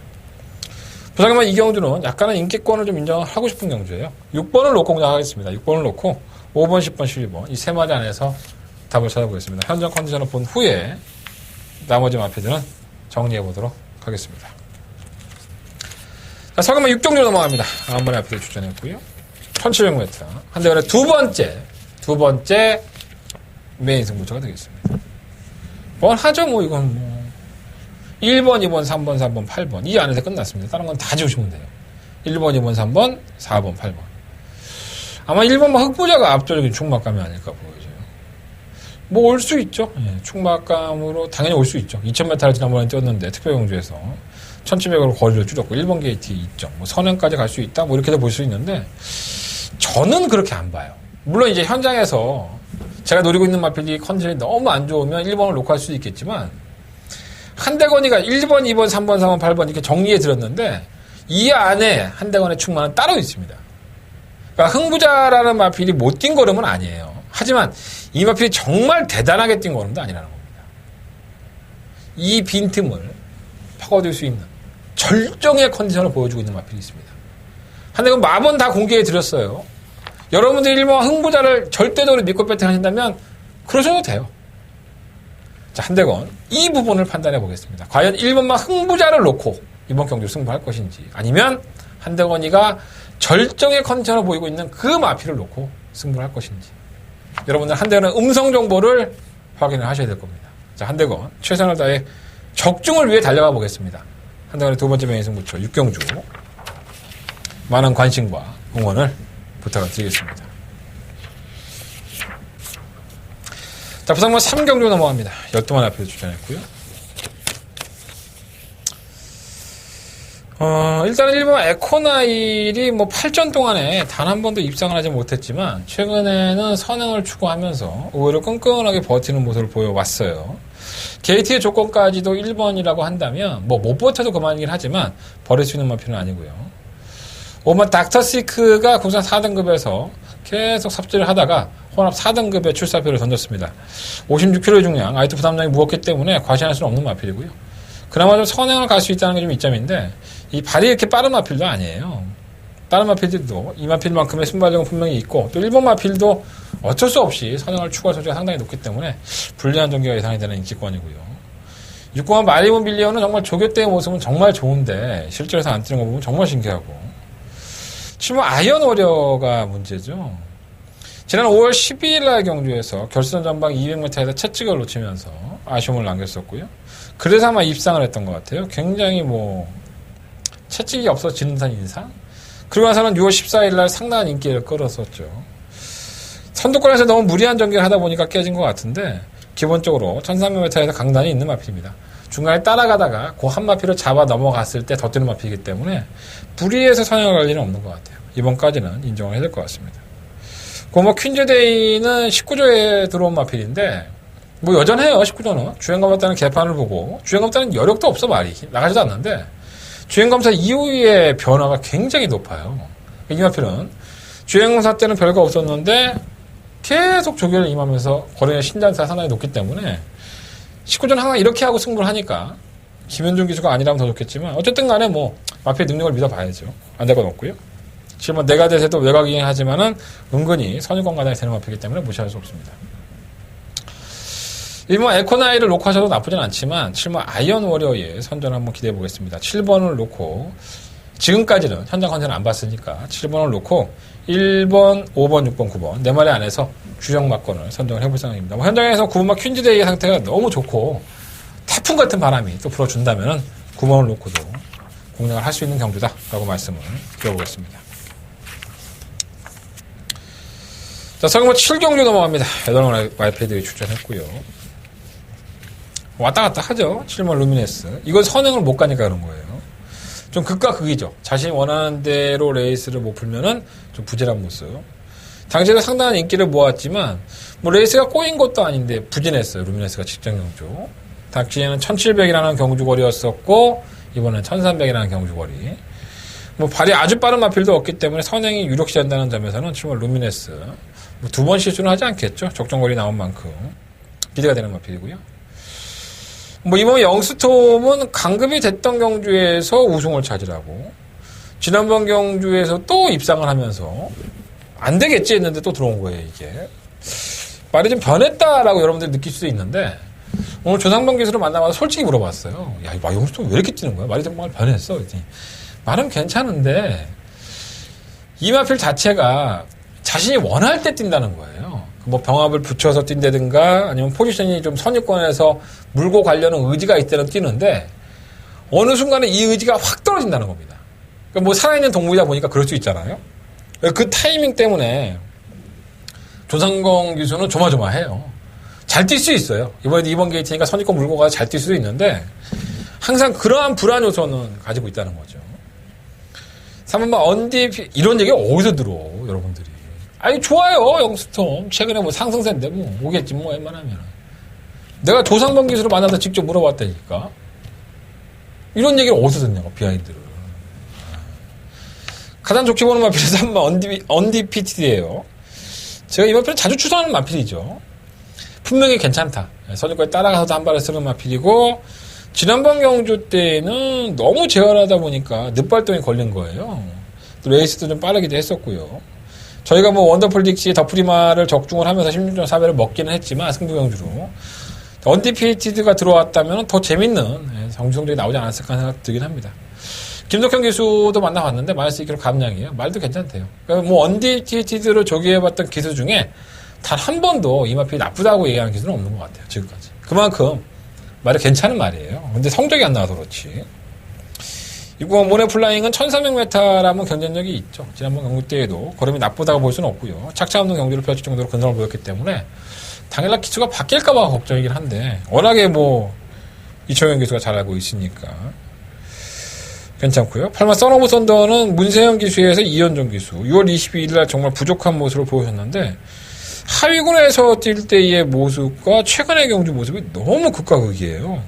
부상만 이 경주는 약간은 인기권을 좀 인정하고 싶은 경주예요. 6번을 놓고 공략하겠습니다. 6번을 놓고 5번, 10번, 12번 이 세 마리 안에서 답을 찾아보겠습니다. 현장 컨디션을 본 후에 나머지 마필들은 정리해 보도록 하겠습니다. 자, 서금만 6경주 넘어갑니다. 9번의 마필이 출전했고요. 1700m 한대간의 두 번째 메인 승부처가 되겠습니다. 뻔하죠 뭐 이건 뭐 1번, 2번, 3번, 4번, 8번 이 안에서 끝났습니다. 다른 건 다 지우시면 돼요. 1번, 2번, 3번, 4번, 8번 아마 1번만 흑보자가 압도적인 충막감이 아닐까 보여져요. 뭐 올 수 있죠. 예, 충막감으로 당연히 올 수 있죠. 2000m를 지난번에 뛰었는데 특별경주에서 1700으로 거리를 줄였고 1번 게이트 2점 뭐 선행까지 갈 수 있다 뭐 이렇게도 볼 수 있는데 저는 그렇게 안 봐요. 물론 이제 현장에서 제가 노리고 있는 마필이 컨디션이 너무 안 좋으면 1번을 놓고 할 수도 있겠지만 한대건이가 1번, 2번, 3번, 4번, 8번 이렇게 정리해 드렸는데 이 안에 한대건의 충만은 따로 있습니다. 그러니까 흥부자라는 마필이 못 뛴 걸음은 아니에요. 하지만 이 마필이 정말 대단하게 뛴 걸음도 아니라는 겁니다. 이 빈틈을 파고들 수 있는 절정의 컨디션을 보여주고 있는 마필이 있습니다. 한대건 마번 다 공개해 드렸어요. 여러분들이 1번 흥부자를 절대적으로 믿고 배팅하신다면 그러셔도 돼요. 자, 한대건 이 부분을 판단해 보겠습니다. 과연 1번만 흥부자를 놓고 이번 경기를 승부할 것인지 아니면 한대건이가 절정의 컨디션을 보이고 있는 그 마필을 놓고 승부를 할 것인지 여러분들 한대건의 음성 정보를 확인을 하셔야 될 겁니다. 자, 한대건 최선을 다해 적중을 위해 달려가 보겠습니다. 한대건의 두 번째 명예승부처 6경주 많은 관심과 응원을 부탁을 드리겠습니다. 자, 부상만 3경주 넘어갑니다. 12만 앞에서 출전했고요. 일단은 1번 에코나일이 8전 동안에 단 한 번도 입상을 하지 못했지만 최근에는 선행을 추구하면서 의외로 끈끈하게 버티는 모습을 보여왔어요. 게이트의 조건까지도 1번이라고 한다면 못 버텨도 그만이긴 하지만 버릴 수 있는 마필은 아니고요. 5번 닥터시크가 국산 4등급에서 계속 삽질을 하다가 혼합 4등급의 출사표를 던졌습니다. 56kg의 중량, 아이트 부담량이 무겁기 때문에 과시할 수는 없는 마필이고요. 그나마 좀 선행을 갈 수 있다는 게 좀 이점인데 이 발이 이렇게 빠른 마필도 아니에요. 다른 마필들도 이 마필만큼의 순발력은 분명히 있고 또 1번 마필도 어쩔 수 없이 선행을 추구할 소지가 상당히 높기 때문에 불리한 전개가 예상이 되는 인기권이고요. 6번 마리본 빌리언은 정말 조교 때의 모습은 정말 좋은데 실제로서 안 뛰는 거 보면 정말 신기하고 7번 아이언 워리어가 문제죠. 지난 5월 12일 날 경주에서 결승 전방 200m에서 채찍을 놓치면서 아쉬움을 남겼었고요. 그래서 아마 입상을 했던 것 같아요. 굉장히 채찍이 없어지는 듯한 인상? 그러고 나서는 6월 14일 날 상당한 인기를 끌었었죠. 선두권에서 너무 무리한 전개를 하다 보니까 깨진 것 같은데 기본적으로 1300m에서 강단이 있는 마필입니다. 중간에 따라가다가 그 한 마필을 잡아 넘어갔을 때 더 뛰는 마필이기 때문에 무리해서 선행을 갈 일은 없는 것 같아요. 이번까지는 인정을 해야 될 것 같습니다. 퀸즈데이는 19조에 들어온 마필인데 여전해요. 19조는 주행검사단은 개판을 보고 주행검사는 여력도 없어 말이 나가지도 않는데 주행검사 이후의 변화가 굉장히 높아요. 이 마필은 주행검사 때는 별거 없었는데 계속 조교를 임하면서 거리의 신장차가 상당히 높기 때문에 19조는 항상 이렇게 하고 승부를 하니까 김현중 기수가 아니라면 더 좋겠지만 어쨌든 간에 마필의 능력을 믿어봐야죠. 안 될 건 없고요. 지금 내가 대세도 외곽이긴 하지만은 은근히 선유권 가당이 되는 마필이기 때문에 무시할 수 없습니다. 1번 에코나이를 놓고 하셔도 나쁘진 않지만 7번 아이언 워리어의 선전을 한번 기대해 보겠습니다. 7번을 놓고 지금까지는 현장 컨텐츠를 안 봤으니까 7번을 놓고 1번, 5번, 6번, 9번 네 마리 안에서 주정 막건을 선정을 해볼 생각입니다. 현장에서 9번마 퀸즈데이의 상태가 너무 좋고 태풍 같은 바람이 또 불어준다면 9번을 놓고도 공략을 할 수 있는 경주다라고 말씀을 드려보겠습니다. 자, 성공 7경주 넘어갑니다. 8번 와이패드에 출전했고요. 왔다 갔다 하죠. 7번 루미네스. 이건 선행을 못 가니까 그런 거예요. 좀 극과 극이죠. 자신이 원하는 대로 레이스를 못 풀면은 좀 부진한 모습. 당시에도 상당한 인기를 모았지만, 레이스가 꼬인 것도 아닌데 부진했어요. 루미네스가 직전 경주. 당시에는 1700이라는 경주거리였었고, 이번엔 1300이라는 경주거리. 발이 아주 빠른 마필도 없기 때문에 선행이 유력시 된다는 점에서는 7번 루미네스. 두 번 실수는 하지 않겠죠. 적정거리 나온 만큼. 기대가 되는 마필이고요. 이번 영스톰은 강급이 됐던 경주에서 우승을 차지하고 지난번 경주에서 또 입상을 하면서 안 되겠지 했는데 또 들어온 거예요. 이게 말이 좀 변했다라고 여러분들이 느낄 수도 있는데 오늘 조상범 기수를 만나봐서 솔직히 물어봤어요. 야, 이 영스톰 왜 이렇게 뛰는 거야? 말이 정말 변했어. 말은 괜찮은데 이 마필 자체가 자신이 원할 때 뛴다는 거예요. 병합을 붙여서 뛴다든가 아니면 포지션이 좀 선유권에서 물고 가려는 의지가 있다는 뛰는데 어느 순간에 이 의지가 확 떨어진다는 겁니다. 그러니까 살아있는 동물이다 보니까 그럴 수 있잖아요. 그 타이밍 때문에 조상공 기수는 조마조마해요. 잘 뛸 수 있어요. 이번에도 2번 게이트니까 선유권 물고 가서 잘 뛸 수도 있는데 항상 그러한 불안 요소는 가지고 있다는 거죠. 3번 언디 이런 얘기가 어디서 들어 여러분들이. 아니 좋아요 영스톰 최근에 상승세인데 오겠지 웬만하면. 내가 조상범 기수를 만나서 직접 물어봤다니까 이런 얘기를 어디서 듣냐고, 비하인드를. 가장 좋게 보는 마필에서 한번 언디피티드예요. 제가 이 마필은 자주 추천하는 마필이죠. 분명히 괜찮다. 선유까지 따라가서도 한 발을 쓰는 마필이고, 지난번 경주 때는 너무 제어하다 보니까 늑발동이 걸린 거예요. 또 레이스도 좀 빠르기도 했었고요. 저희가 뭐 원더풀 딕시 더프리마를 적중을 하면서 16.4배를 먹기는 했지만 승부 경주로 언디피티드가 들어왔다면 더 재밌는 경주성적이 나오지 않았을까 생각 들긴 합니다. 김덕현 기수도 만나봤는데 마이너스 2kg 감량이에요. 말도 괜찮대요. 그러니까 뭐 언디피티드를 조기해봤던 기수 중에 단 한 번도 이 마필이 나쁘다고 얘기하는 기수는 없는 것 같아요. 지금까지. 그만큼 말이 괜찮은 말이에요. 근데 성적이 안 나와서 그렇지. 이거 모네플라잉은 1300m라면 경쟁력이 있죠. 지난번 경주 때에도 걸음이 나쁘다고 볼 수는 없고요. 착차 없는 경주를 펼칠 정도로 근성을 보였기 때문에 당일날 기수가 바뀔까봐 걱정이긴 한데 워낙에 뭐 이청용 기수가 잘 알고 있으니까 괜찮고요. 8만 써너브 썬더는 문세영 기수에서 이현종 기수 6월 22일날 정말 부족한 모습을 보여줬는데 하위군에서 뛸 때의 모습과 최근의 경주 모습이 너무 극과 극이에요.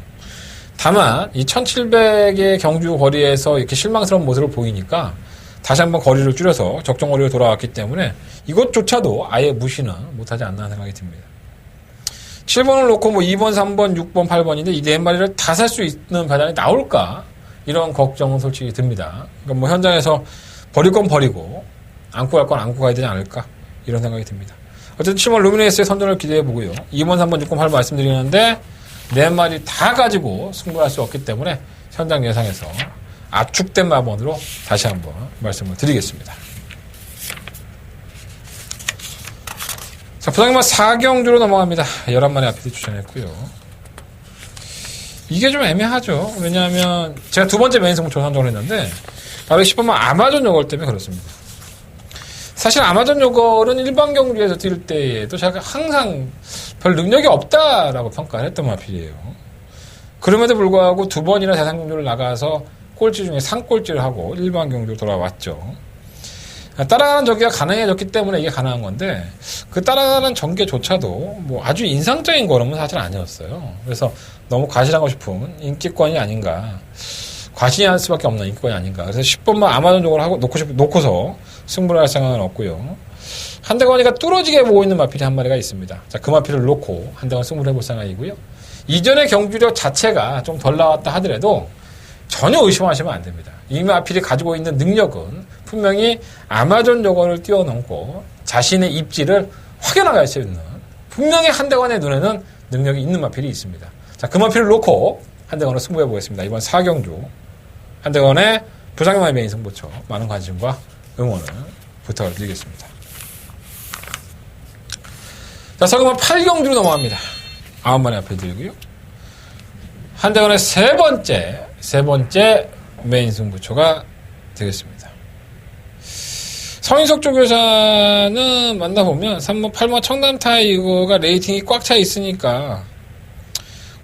다만 이 1700의 경주 거리에서 이렇게 실망스러운 모습을 보이니까 다시 한번 거리를 줄여서 적정 거리로 돌아왔기 때문에 이것조차도 아예 무시는 못하지 않나 생각이 듭니다. 7번을 놓고 뭐 2번, 3번, 6번, 8번인데 이 네 마리를 다 살 수 있는 배당이 나올까? 이런 걱정은 솔직히 듭니다. 그러니까 뭐 현장에서 버릴 건 버리고 안고 갈 건 안고 가야 되지 않을까? 이런 생각이 듭니다. 어쨌든 7번 루미네스의 선전을 기대해 보고요. 2번, 3번, 6번, 8번 말씀드리는데 네 마리 다 가지고 승부할 수 없기 때문에 현장 예상에서 압축된 마번으로 다시 한번 말씀을 드리겠습니다. 자, 부장님만 4경주로 넘어갑니다. 11마리 앞에 추천했고요. 이게 좀 애매하죠. 왜냐하면 제가 두 번째 메인 승부처 선정을 했는데 바로 10번만 아마존 요걸 때문에 그렇습니다. 사실 아마존 요걸은 일반 경주에서 뛸 때에도 제가 항상 별 능력이 없다라고 평가를 했던 마필이에요. 그럼에도 불구하고 두 번이나 대상 경주를 나가서 꼴찌 중에 상꼴찌를 하고 일반 경주로 돌아왔죠. 따라가는 전개가 가능해졌기 때문에 이게 가능한 건데 그 따라가는 전개조차도 뭐 아주 인상적인 걸음은 사실 아니었어요. 그래서 너무 과신하고 싶은 인기권이 아닌가, 과신할 수밖에 없는 인기권이 아닌가. 그래서 10번만 아마존 쪽으로 하고 놓고서 승부를 할 생각은 없고요. 한대건이가 뚫어지게 보고 있는 마필이 한 마리가 있습니다. 자, 그 마필을 놓고 한대건 승부를 해볼 생각이고요. 이전의 경주력 자체가 좀 덜 나왔다 하더라도 전혀 의심하시면 안 됩니다. 이 마필이 가지고 있는 능력은 분명히 아마존 요거를 뛰어넘고 자신의 입지를 확연하게 할 수 있는 분명히 한대건의 눈에는 능력이 있는 마필이 있습니다. 자, 그 마필을 놓고 한대건을 승부해 보겠습니다. 이번 4경주 한대건의 부상의 메인 승부처 많은 관심과 응원을 부탁을 드리겠습니다. 자, 서금은 8경주로 넘어갑니다. 9마리 앞에 들고요. 한대건의 세 번째 메인 승부처가 되겠습니다. 성인석 조교사는 만나보면 3번, 8번 청담 타이거가 레이팅이 꽉 차 있으니까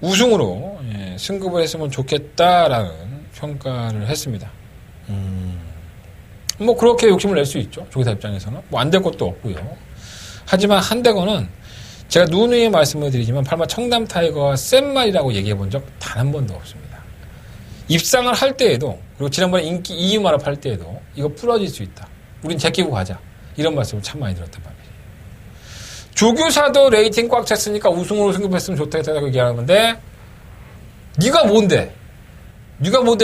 우승으로 승급을 했으면 좋겠다라는 평가를 했습니다. 뭐 그렇게 욕심을 낼 수 있죠. 조교사 입장에서는. 뭐 안 될 것도 없고요. 하지만 한대건은 제가 누누이 말씀을 드리지만 8번 청담 타이거가 센 말이라고 얘기해 본 적 단 한 번도 없습니다. 입상을 할 때에도 그리고 지난번에 인기 2위마라 팔 때에도 이거 부러질 수 있다. 우린 제끼고 가자. 이런 말씀을 참 많이 들었단 말이에요. 조교사도 레이팅 꽉 찼으니까 우승으로 승급했으면 좋다고 얘기하는데 네가 뭔데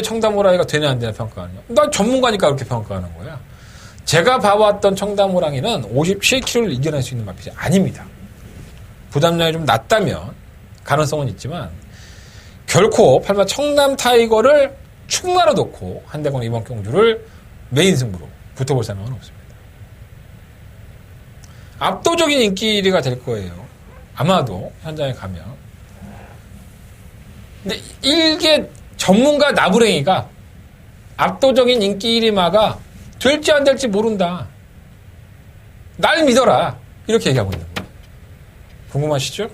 청담호랑이가 되냐 안 되냐 평가하느냐. 난 전문가니까 그렇게 평가하는 거야. 제가 봐왔던 청담호랑이는 57kg를 이겨낼 수 있는 마필이 아닙니다. 부담량이 좀 낮다면 가능성은 있지만 결코 8번 청담 타이거를 충나로 놓고 한대건 이번 경주를 메인 승부로 붙어볼 생각은 없습니다. 압도적인 인기 1위가 될 거예요. 아마도 현장에 가면. 근데 이게 전문가 나부랭이가 압도적인 인기 1위마가 될지 안 될지 모른다. 날 믿어라. 이렇게 얘기하고 있는 거예요. 궁금하시죠?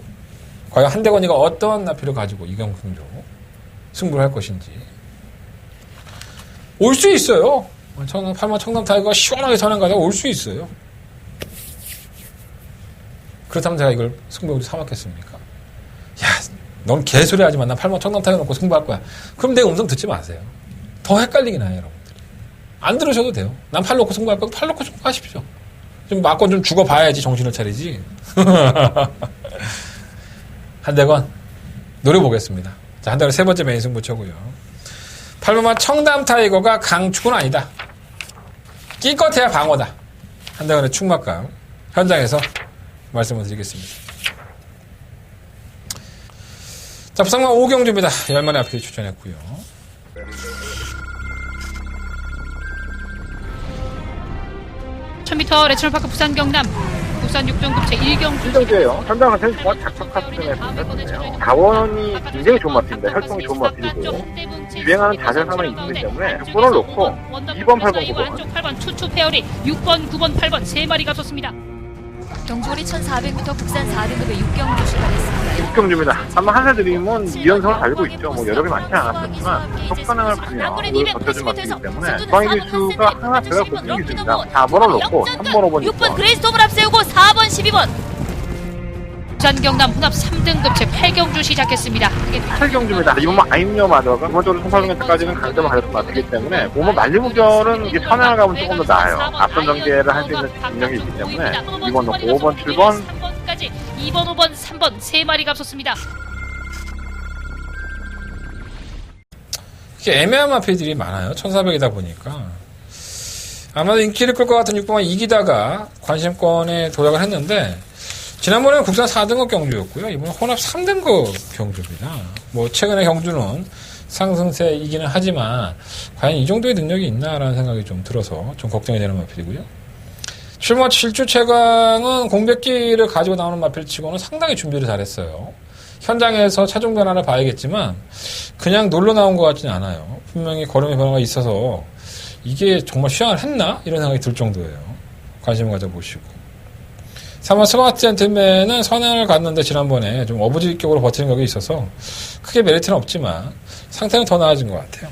과연 한대건이가 어떤 나필을 가지고 이경승조 승부를 할 것인지. 올 수 있어요. 8만 청담 타이거가 시원하게 전환 가다가 올 수 있어요. 그렇다면 제가 이걸 승부를 사 먹겠습니까? 야, 넌 개소리 하지 마. 난 8번 청담 타여놓고 승부할 거야. 그럼 내 음성 듣지 마세요. 더 헷갈리긴 해요, 여러분들. 안 들으셔도 돼요. 난 팔 놓고 승부할 거고 팔 놓고 승부하십시오. 좀 맞고 좀 죽어봐야지 정신을 차리지. 한대건 노려보겠습니다. 자, 한대건 세 번째 메인 승부처고요. 8번만 청담 타이거가 강축은 아니다. 끼껏해야 방어다. 한대건의 축막감 현장에서 말씀을 드리겠습니다. 자, 부상만 5경주입니다. 10만의 앞에 추천했고요. 레츠널파크 부산 경남 부산 6등급제 1경주 1경주예요. 현장은 선수가 작석화 수준의 분이네요. 자원이 굉장히 좋은 마필입니다. 혈통이 좋은 마필이고 주행하는 자세 상황이 있기 때문에 6번을 놓고 2번, 8번, 9번 8번 추추 페어리 6번, 9번, 8번 3마리가 섰습니다. 경주거리 1400m 국산 4등급의 6경주 출발했습니다. 6경주입니다. 한번 한세 드림은 2연승을 달리고 있죠. 뭐 여력이 많지 않았었지만 속가능을 가며 그걸 버텨준 마필이기 때문에 중앙 기수가 하나 제가 고픈 기수입니다. 4번을 놓고 3번, 5번, 6번 그레이스톱을 앞세우고 4번, 12번. 부산 경남 혼합 3등급제 8경주 시작했습니다. 8경주입니다. 이번 아임녀 마더가 기본적으로 총팔경에서까지는 강점을 가졌던 마필이기 때문에 몸은 말리부결은 이게 선행을 가면 조금 더 나아요. 앞선 전개를 할 수 있는 능력이 있기 때문에 2번 놓고 5번, 7번 3번까지 2번, 5번, 3번 3마리가 앞섰습니다. 이렇게 애매한 마필들이 많아요. 1400이다 보니까. 아마도 인기를 끌 것 같은 6번만 이기다가 관심권에 도약을 했는데, 지난번에는 국산 4등급 경주였고요. 이번엔 혼합 3등급 경주입니다. 뭐, 최근의 경주는 상승세이기는 하지만, 과연 이 정도의 능력이 있나라는 생각이 좀 들어서 좀 걱정이 되는 마필이고요. 7주 최강은 공백기를 가지고 나오는 마필 치고는 상당히 준비를 잘했어요. 현장에서 차종 변화를 봐야겠지만 그냥 놀러 나온 것 같지는 않아요. 분명히 걸음의 변화가 있어서 이게 정말 시향을 했나? 이런 생각이 들 정도예요. 관심을 가져보시고. 3번 스마트 젠틀맨은 선행을 갔는데 지난번에 좀 어부지격으로 버티는 격이 있어서 크게 메리트는 없지만 상태는 더 나아진 것 같아요.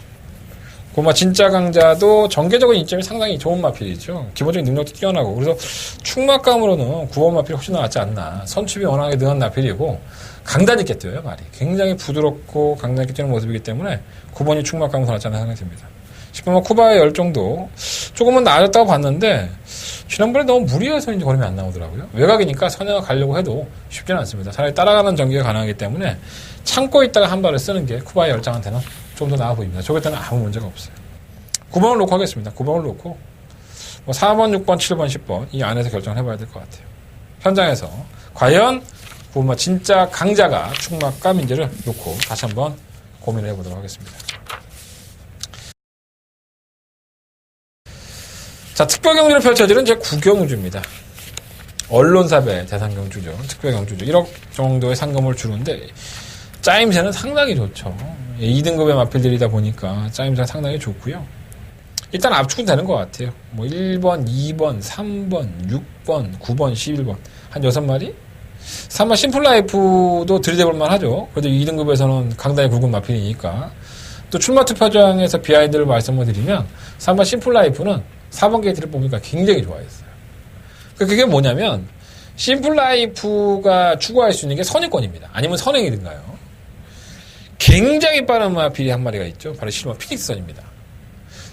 고마 진짜 강자도 전개적인 이점이 상당히 좋은 마필이죠. 기본적인 능력도 뛰어나고. 그래서 축막감으로는 9번 마필이 훨씬 낫지 않나. 선축이 워낙에 능한 마필이고 강단 있게 뛰어요, 말이. 굉장히 부드럽고 강단 있게 뛰는 모습이기 때문에 9번이 축막감은 더 낫지 않나 생각이 듭니다. 10번 쿠바의 열정도 조금은 나아졌다고 봤는데 지난번에 너무 무리해서인지 걸음이 안 나오더라고요. 외곽이니까 선행을 가려고 해도 쉽지는 않습니다. 차라리 따라가는 전개가 가능하기 때문에 참고 있다가 한 발을 쓰는 게 쿠바의 열정한테는 좀 더 나아 보입니다. 저기에는 아무 문제가 없어요. 9번을 놓고 하겠습니다. 9번을 놓고 뭐 4번, 6번, 7번, 10번 이 안에서 결정을 해봐야 될 것 같아요. 현장에서 과연 9번 진짜 강자가 축막감인지를 놓고 다시 한번 고민을 해보도록 하겠습니다. 자, 특별경주를 펼쳐지는 제 9경주입니다. 언론사배 대상경주죠. 특별경주죠. 1억 정도의 상금을 주는데 짜임새는 상당히 좋죠. 2등급의 마필들이다 보니까 짜임새가 상당히 좋고요. 일단 압축은 되는 것 같아요. 뭐 1번, 2번, 3번, 6번, 9번, 11번 한 6마리? 3번 심플라이프도 들이대볼만 하죠. 그래도 2등급에서는 강단이 굵은 마필이니까. 또 출마 투표장에서 비하인드를 말씀을 드리면 3번 심플라이프는 4번 게이트를 뽑으니까 굉장히 좋아했어요. 그게 뭐냐면 심플라이프가 추구할 수 있는 게 선행권입니다. 아니면 선행이든가요. 굉장히 빠른 마필이 한 마리가 있죠. 바로 실버 피닉스선입니다.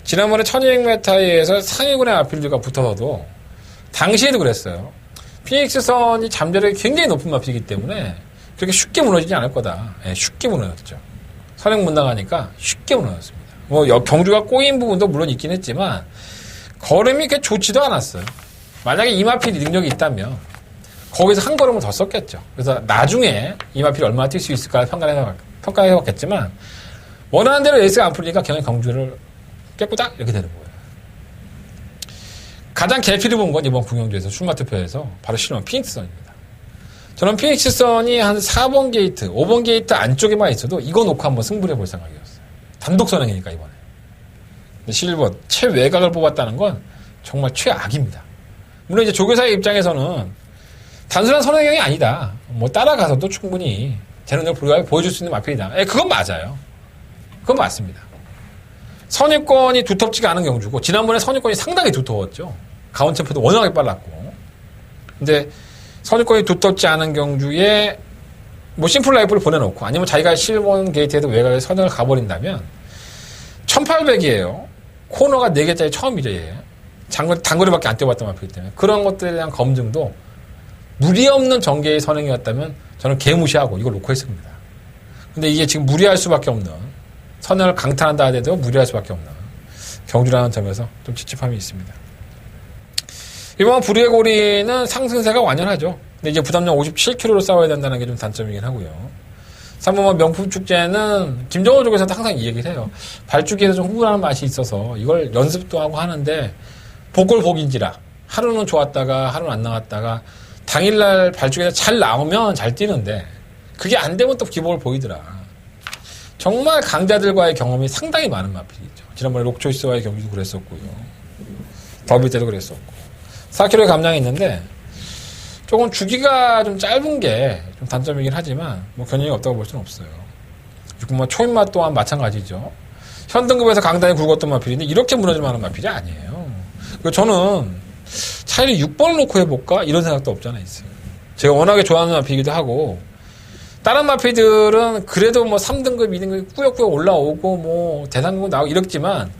지난번에 1200m에서 상위군의 마필들과 붙어서도 당시에도 그랬어요. 피닉스선이 잠재력이 굉장히 높은 마필이기 때문에 그렇게 쉽게 무너지지 않을 거다. 네, 쉽게 무너졌죠. 선행 못 나가니까 쉽게 무너졌습니다. 뭐 경주가 꼬인 부분도 물론 있긴 했지만 걸음이 그렇게 좋지도 않았어요. 만약에 이마필이 능력이 있다면 거기서 한 걸음을 더 썼겠죠. 그래서 나중에 이마필이 얼마나 뛸 수 있을까 평가해봤겠지만 원하는 대로 에이스가 안 풀리니까 그냥 경주를 깨꾸닥 이렇게 되는 거예요. 가장 개피를 본 건 이번 궁영주에서 출마투표에서 바로 실험 피닉스선입니다. 저는 피닉스선이 한 4번 게이트, 5번 게이트 안쪽에만 있어도 이거 놓고 한번 승부를 해볼 생각이었어요. 단독 선행이니까 이번에. 근데 실버 최외곽을 뽑았다는 건 정말 최악입니다. 물론 이제 조교사의 입장에서는 단순한 선행형이 아니다. 뭐 따라가서도 충분히 제 능력을 보여줄 수 있는 마필이다. 그건 맞아요. 그건 맞습니다. 선입권이 두텁지가 않은 경주고 지난번에 선입권이 상당히 두터웠죠. 가온챔프도 워낙에 빨랐고. 근데 선입권이 두텁지 않은 경주에 뭐 심플 라이프를 보내놓고 아니면 자기가 7번 게이트에도 외곽에 선을 가버린다면 1800이에요. 코너가 4개짜리 처음이죠. 얘. 단거리밖에 안 뛰어봤던 마피이기 때문에 그런 것들에 대한 검증도 무리 없는 전개의 선행이었다면 저는 개무시하고 이걸 놓고 했습니다. 근데 이게 지금 무리할 수밖에 없는 선행을 강탈한다 하더라도 무리할 수밖에 없는 경주라는 점에서 좀 찝찝함이 있습니다. 이번 불의의 고리는 상승세가 완연하죠. 근데 이제 부담력 57kg로 싸워야 된다는 게 좀 단점이긴 하고요. 3번만 명품축제는 김정호 쪽에서도 항상 이 얘기를 해요. 발주기에서 좀 흥분하는 맛이 있어서 이걸 연습도 하고 하는데 복골복인지라 하루는 좋았다가 하루는 안 나왔다가 당일날 발주기에서 잘 나오면 잘 뛰는데 그게 안 되면 또 기복을 보이더라. 정말 강자들과의 경험이 상당히 많은 마필이죠. 지난번에 록초이스와의 경기도 그랬었고요. 더비 때도 그랬었고 4kg의 감량이 있는데 조금 주기가 좀 짧은 게 좀 단점이긴 하지만 뭐 견인이 없다고 볼 수는 없어요. 6분만 초입맛 또한 마찬가지죠. 현등급에서 강단이 굵었던 마필인데 이렇게 무너질 만한 마필이 아니에요. 그리고 저는 차라리 6번을 놓고 해볼까? 이런 생각도 없지 않아 있어요. 제가 워낙에 좋아하는 마필이기도 하고 다른 마필들은 그래도 뭐 3등급, 2등급 꾸역꾸역 올라오고 뭐 대상급 나오고 이렇지만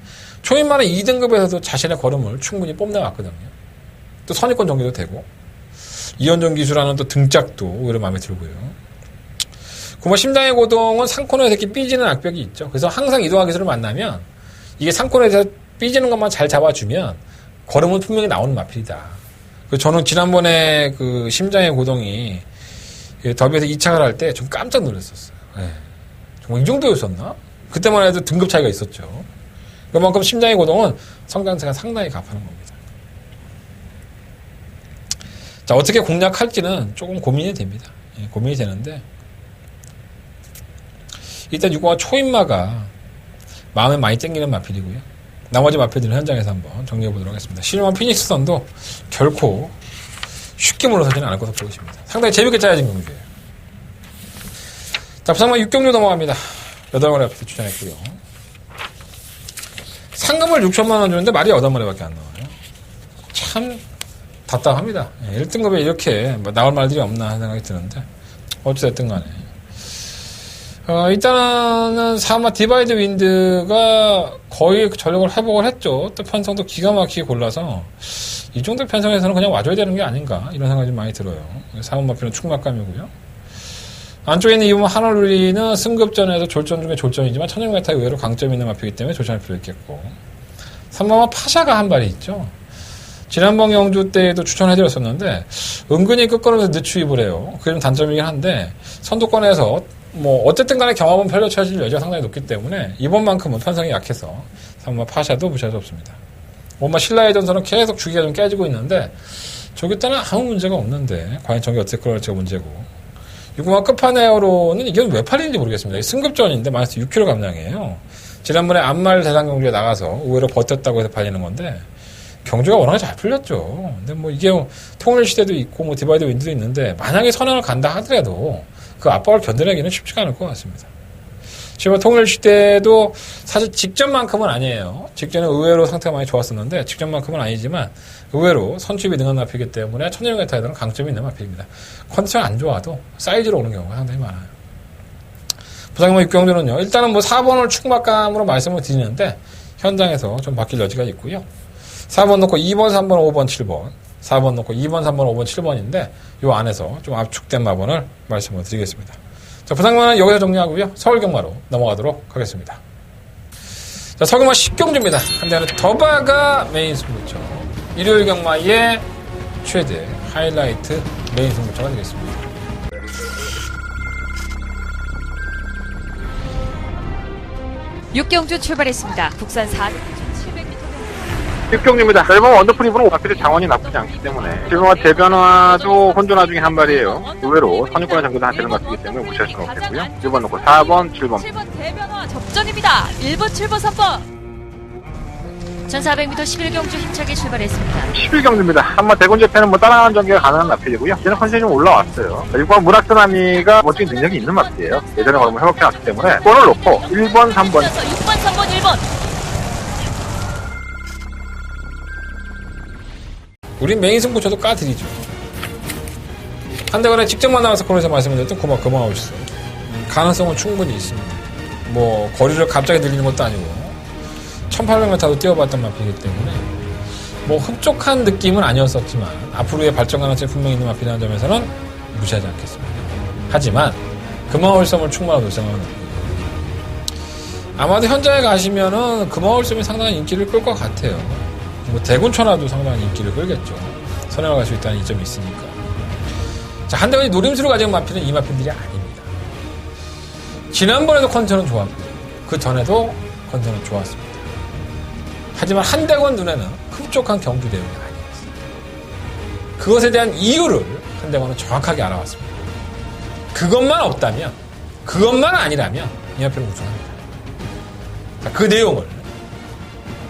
초입만은 2등급에서도 자신의 걸음을 충분히 뽐내왔거든요. 또 선입권 전개도 되고 이현종 기수라는 또 등짝도 오히려 마음에 들고요. 그뭐 심장의 고동은 상코너에서 이렇게 삐지는 악벽이 있죠. 그래서 항상 이동화 기술을 만나면 이게 상코너에서 삐지는 것만 잘 잡아주면 걸음은 분명히 나오는 마필이다. 그래서 저는 지난번에 그 심장의 고동이 더비에서 2착을 할 때 좀 깜짝 놀랐었어요. 네. 정말 이 정도였었나? 그때만 해도 등급 차이가 있었죠. 그만큼 심장의 고동은 성장세가 상당히 가파른 겁니다. 자, 어떻게 공략할지는 조금 고민이 됩니다. 예, 고민이 되는데 일단 6호가 초인마가 마음에 많이 땡기는 마필이고요. 나머지 마필들은 현장에서 한번 정리해 보도록 하겠습니다. 신용한 피닉스 선도 결코 쉽게 물러서지는 않을 것으로 보고 있습니다. 상당히 재밌게 짜여진 경주예요. 자, 부상만 6경주 넘어갑니다. 8마리 앞에서 추천했고요. 상금을 6천만원 주는데 말이 8마리밖에 안 나와요. 참 답답합니다. 1등급에 이렇게 나올 말들이 없나 하는 생각이 드는데 어찌됐든 간에 일단은 사마 디바이드 윈드가 거의 전력을 회복을 했죠. 또 편성도 기가 막히게 골라서 이 정도 편성에서는 그냥 와줘야 되는 게 아닌가 이런 생각이 좀 많이 들어요. 사마 마피는 충막감이고요. 안쪽에 있는 이번 하늘루리는 승급전에서 졸전 중에 졸전이지만 천연메타의 의외로 강점이 있는 마피이기 때문에 조심할 필요 있겠고 3번마 파샤가 한 발이 있죠. 지난번 경주 때에도 추천해드렸었는데 은근히 끝걸음에서 늦추입을 해요. 그게 좀 단점이긴 한데 선두권에서 뭐 어쨌든 간에 경험은 펼쳐질 여지가 상당히 높기 때문에 이번만큼은 편성이 약해서 3번 파샤도 무시할 수 없습니다. 5번 신라의 전선은 계속 주기가 좀 깨지고 있는데 저기 때는 아무 문제가 없는데 과연 저게 어떻게 끌어갈지가 문제고 6번 끝판에어로는 이게 왜 팔리는지 모르겠습니다. 승급전인데 마이너스 6kg 감량이에요. 지난번에 암말 대상 경주에 나가서 의외로 버텼다고 해서 팔리는 건데 경주가 워낙에 잘 풀렸죠. 근데 뭐 이게 통일 시대도 있고 뭐 디바이드 윈드도 있는데 만약에 선행을 간다 하더라도 그 압박을 견뎌내기는 쉽지가 않을 것 같습니다. 지금 통일 시대도 사실 직전만큼은 아니에요. 직전에 의외로 상태가 많이 좋았었는데 직전만큼은 아니지만 의외로 선취입이 능한 마필이기 때문에 천연용에타에서는 강점이 있는 마필입니다. 컨디션이 안 좋아도 사이즈로 오는 경우가 상당히 많아요. 부상의만 6경주는요. 일단은 뭐 4번을 충막감으로 말씀을 드리는데 현장에서 좀 바뀔 여지가 있고요. 4번 놓고 2번, 3번, 5번, 7번 4번 놓고 2번, 3번, 5번, 7번인데 이 안에서 좀 압축된 마번을 말씀을 드리겠습니다. 자, 부상만은 여기서 정리하고요. 서울경마로 넘어가도록 하겠습니다. 자, 서울경마 10경주입니다. 한대는 더바가 메인 승부처. 일요일 경마의 최대 하이라이트 메인 승부처가 되겠습니다. 육경주 출발했습니다. 국산 400m 6경주입니다. 일본 원더프리브는 마필의 장원이 나쁘지 않기 때문에 지금과 대변화도 혼조나 중에 한 발이에요. 의외로 선유권의 정도는 한테는 마필이기 때문에 무시할 수는 없겠고요. 1번 놓고 4번, 7번 7번 대변화 접전입니다. 1번, 7번, 3번 1400m 11경주 힘차게 출발했습니다. 11경주입니다. 한번 대군 재패는 뭐 따라가는 전개가 가능한 마필이고요. 이제는 컨디션이 좀 올라왔어요. 6번 문학드라미가 멋진 능력이 있는 마필이에요. 예전에 걸으면 회복해놨기 때문에 골을 놓고 1번, 3번 6번, 3번, 1번 우린 메인 승부처도 까드리죠. 한대건에 직접 만나서 코너에서 말씀드렸던 금화울소 가능성은 충분히 있습니다. 뭐 거리를 갑자기 늘리는 것도 아니고 1800m도 뛰어봤던 마피이기 때문에 뭐 흡족한 느낌은 아니었었지만 앞으로의 발전 가능성이 분명히 있는 마피라는 점에서는 무시하지 않겠습니다. 하지만 금화울섬을 충분하게 놓을 생각은 없고요. 아마도 현장에 가시면은 금화울섬이 상당한 인기를 끌 것 같아요. 뭐 대군천하도 상당한 인기를 끌겠죠. 선행을 갈 수 있다는 이점이 있으니까. 자, 한대건이 노림수를 가진 마피는 이 마피들이 아닙니다. 지난번에도 컨디션은 좋았고요. 그 전에도 컨디션은 좋았습니다. 하지만 한대건 눈에는 흡족한 경주 대응이 아니었어요. 그것에 대한 이유를 한대건은 정확하게 알아왔습니다. 그것만 없다면, 그것만 아니라면 이 마피는 우승합니다. 자, 그 내용을,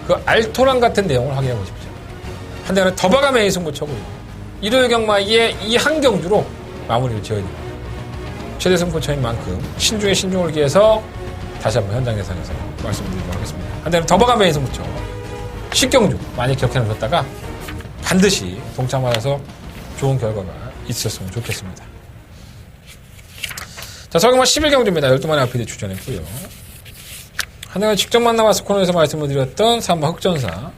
그 알토란 같은 내용을 확인해 보십시오. 한대건은 더바감의 승부처고요. 일요일 경마의 이 한 경주로 마무리를 지어야 됩니다. 최대 승부처인 만큼 신중에 신중을 기해서 다시 한번 현장 예상에서 말씀드리도록 하겠습니다. 한대건은 더바감의 승부처 10경주 많이 기억해 놓으셨다가 반드시 동참하셔서 좋은 결과가 있으셨으면 좋겠습니다. 자, 서경마 11경주입니다. 12만의 RPD 출전했고요. 한대건 직접 만나봐서 코너에서 말씀을 드렸던 3번 흑전사.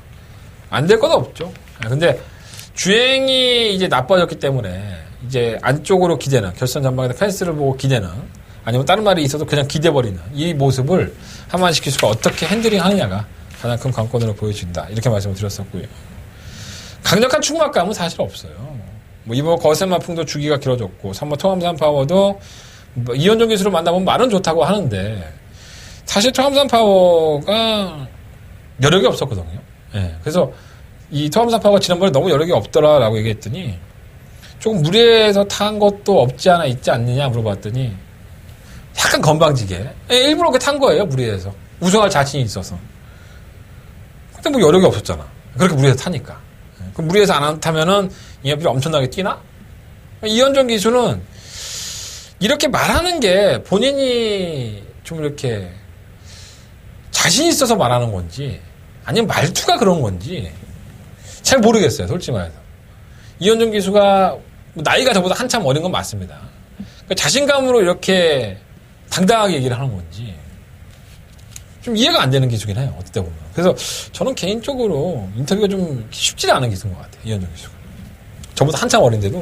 안 될 건 없죠. 근데 주행이 이제 나빠졌기 때문에 이제 안쪽으로 기대는, 결선 전방에서 펜스를 보고 기대는, 아니면 다른 말이 있어도 그냥 기대버리는 이 모습을 한만식 기수가 어떻게 핸들링 하느냐가 가장 큰 관건으로 보여준다. 이렇게 말씀을 드렸었고요. 강력한 충막감은 사실 없어요. 뭐 이번 거센마풍도 주기가 길어졌고 3번 통함산 파워도 뭐 이현종 기수를 만나보면 말은 좋다고 하는데 사실 통함산 파워가 여력이 없었거든요. 예. 그래서 이 통함산 파워가 지난번에 너무 여력이 없더라라고 얘기했더니 조금 무리해서 탄 것도 없지 않아 있지 않느냐 물어봤더니 약간 건방지게 일부러 그렇게 탄 거예요. 무리해서 우승할 자신이 있어서. 근데 뭐 여력이 없었잖아. 그렇게 무리해서 타니까. 그럼 무리해서 안 타면은 이현필이 엄청나게 뛰나? 이현종 기수는 이렇게 말하는 게 본인이 좀 이렇게 자신 있어서 말하는 건지 아니면 말투가 그런 건지 잘 모르겠어요. 솔직히 말해서. 이현종 기수가 나이가 저보다 한참 어린 건 맞습니다. 그러니까 자신감으로 이렇게 당당하게 얘기를 하는 건지 좀 이해가 안 되는 기수긴 해요. 어떨 때 보면. 그래서 저는 개인적으로 인터뷰가 좀 쉽지 않은 기수인 것 같아요. 이현종 기수가. 저보다 한참 어린데도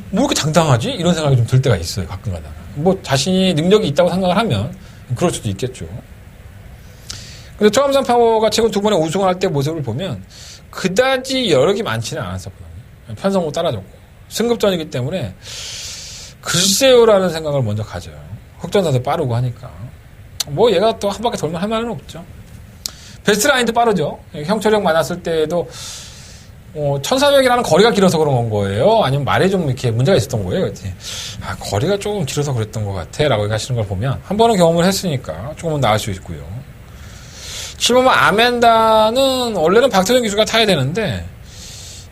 뭐 이렇게 당당하지? 이런 생각이 좀 들 때가 있어요. 가끔 가다가. 뭐 자신이 능력이 있다고 생각을 하면 그럴 수도 있겠죠. 근데 통함산 파워가 최근 두 번에 우승을 할 때 모습을 보면 그다지 여력이 많지는 않았었거든요. 편성도 따라줬고. 승급전이기 때문에 글쎄요라는 생각을 먼저 가져요. 흑전사도 빠르고 하니까. 뭐 얘가 또 한 바퀴 돌면 할 말은 없죠. 베스트 라인도 빠르죠. 형철형 만났을 때도 1400이라는 거리가 길어서 그런 거예요? 아니면 말에 좀 이렇게 문제가 있었던 거예요? 그랬더니 거리가 조금 길어서 그랬던 것 같아 라고 하시는 걸 보면 한 번은 경험을 했으니까 조금은 나을 수 있고요. 7번만 아멘다는 원래는 박태정 기수가 타야 되는데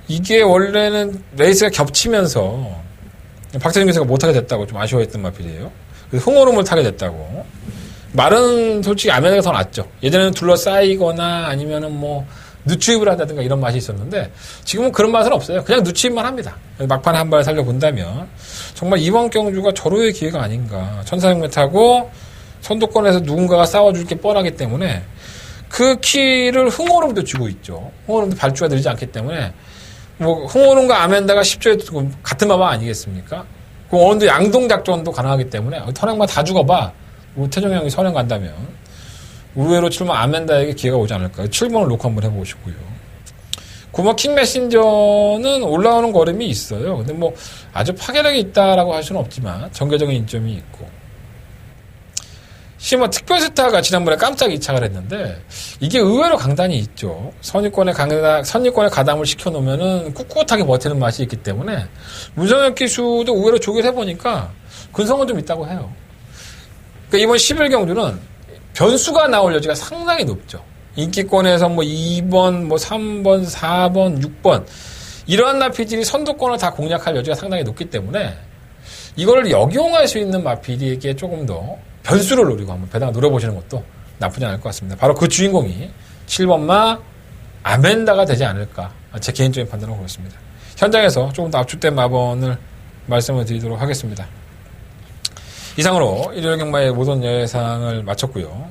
이게 원래는 레이스가 겹치면서 박태정 기수가 못하게 됐다고 좀 아쉬워했던 마필이에요. 그래서 흥오름을 타게 됐다고. 말은 솔직히 아멘다가 더 낫죠. 예전에는 둘러싸이거나 아니면은 뭐 누추입을 한다든가 이런 맛이 있었는데 지금은 그런 맛은 없어요. 그냥 누추입만 합니다. 막판에 한 발 살려본다면 정말 이번 경주가 절호의 기회가 아닌가. 1400m 타고 선두권에서 누군가가 싸워줄 게 뻔하기 때문에 그 키를 흥오름도 쥐고 있죠. 흥오름도 발주가 느리지 않기 때문에 뭐 흥오름과 아멘다가 10조에 같은 마마 아니겠습니까? 그 어느 정도 양동 작전도 가능하기 때문에 선행만 다 죽어봐. 태종 형이 선행 간다면 의외로 7번 아멘다에게 기회가 오지 않을까. 7번을 놓고 한번 해보시고요. 9번 킹 메신저는 올라오는 걸음이 있어요. 근데 뭐 아주 파괴력이 있다라고 할 수는 없지만 전개적인 이점이 있고. 10번 특별스타가 지난번에 깜짝 이착을 했는데 이게 의외로 강단이 있죠. 선입권에 가담을 시켜놓으면은 꿋꿋하게 버티는 맛이 있기 때문에 문성혁 기수도 의외로 조기를 해보니까 근성은 좀 있다고 해요. 그러니까 이번 11경주는 변수가 나올 여지가 상당히 높죠. 인기권에서 뭐 2번, 뭐 3번, 4번, 6번 이러한 마피들이 선두권을 다 공략할 여지가 상당히 높기 때문에 이거를 역용할 수 있는 마피디에게 조금 더 변수를 노리고 한번 배당을 노려보시는 것도 나쁘지 않을 것 같습니다. 바로 그 주인공이 7번마 아멘다가 되지 않을까. 제 개인적인 판단은 그렇습니다. 현장에서 조금 더 압축된 마번을 말씀을 드리도록 하겠습니다. 이상으로 일요일 경마의 모든 예상을 마쳤고요.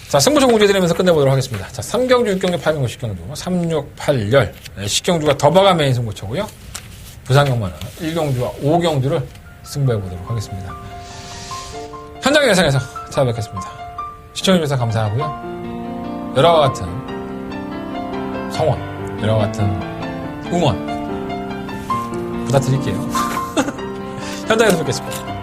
자, 승부처 공지 드리면서 끝내보도록 하겠습니다. 자, 3경주, 6경주, 8경주, 10경주, 3, 6, 8, 열. 10경주가 더바가 메인 승부처고요. 부산경마는 1경주와 5경주를 승부해보도록 하겠습니다. 현장 예상에서 찾아뵙겠습니다. 시청해주셔서 감사하고요. 여러와 같은 성원, 여러와 같은 응원 부탁드릴게요. 현장에서 뵙겠습니다.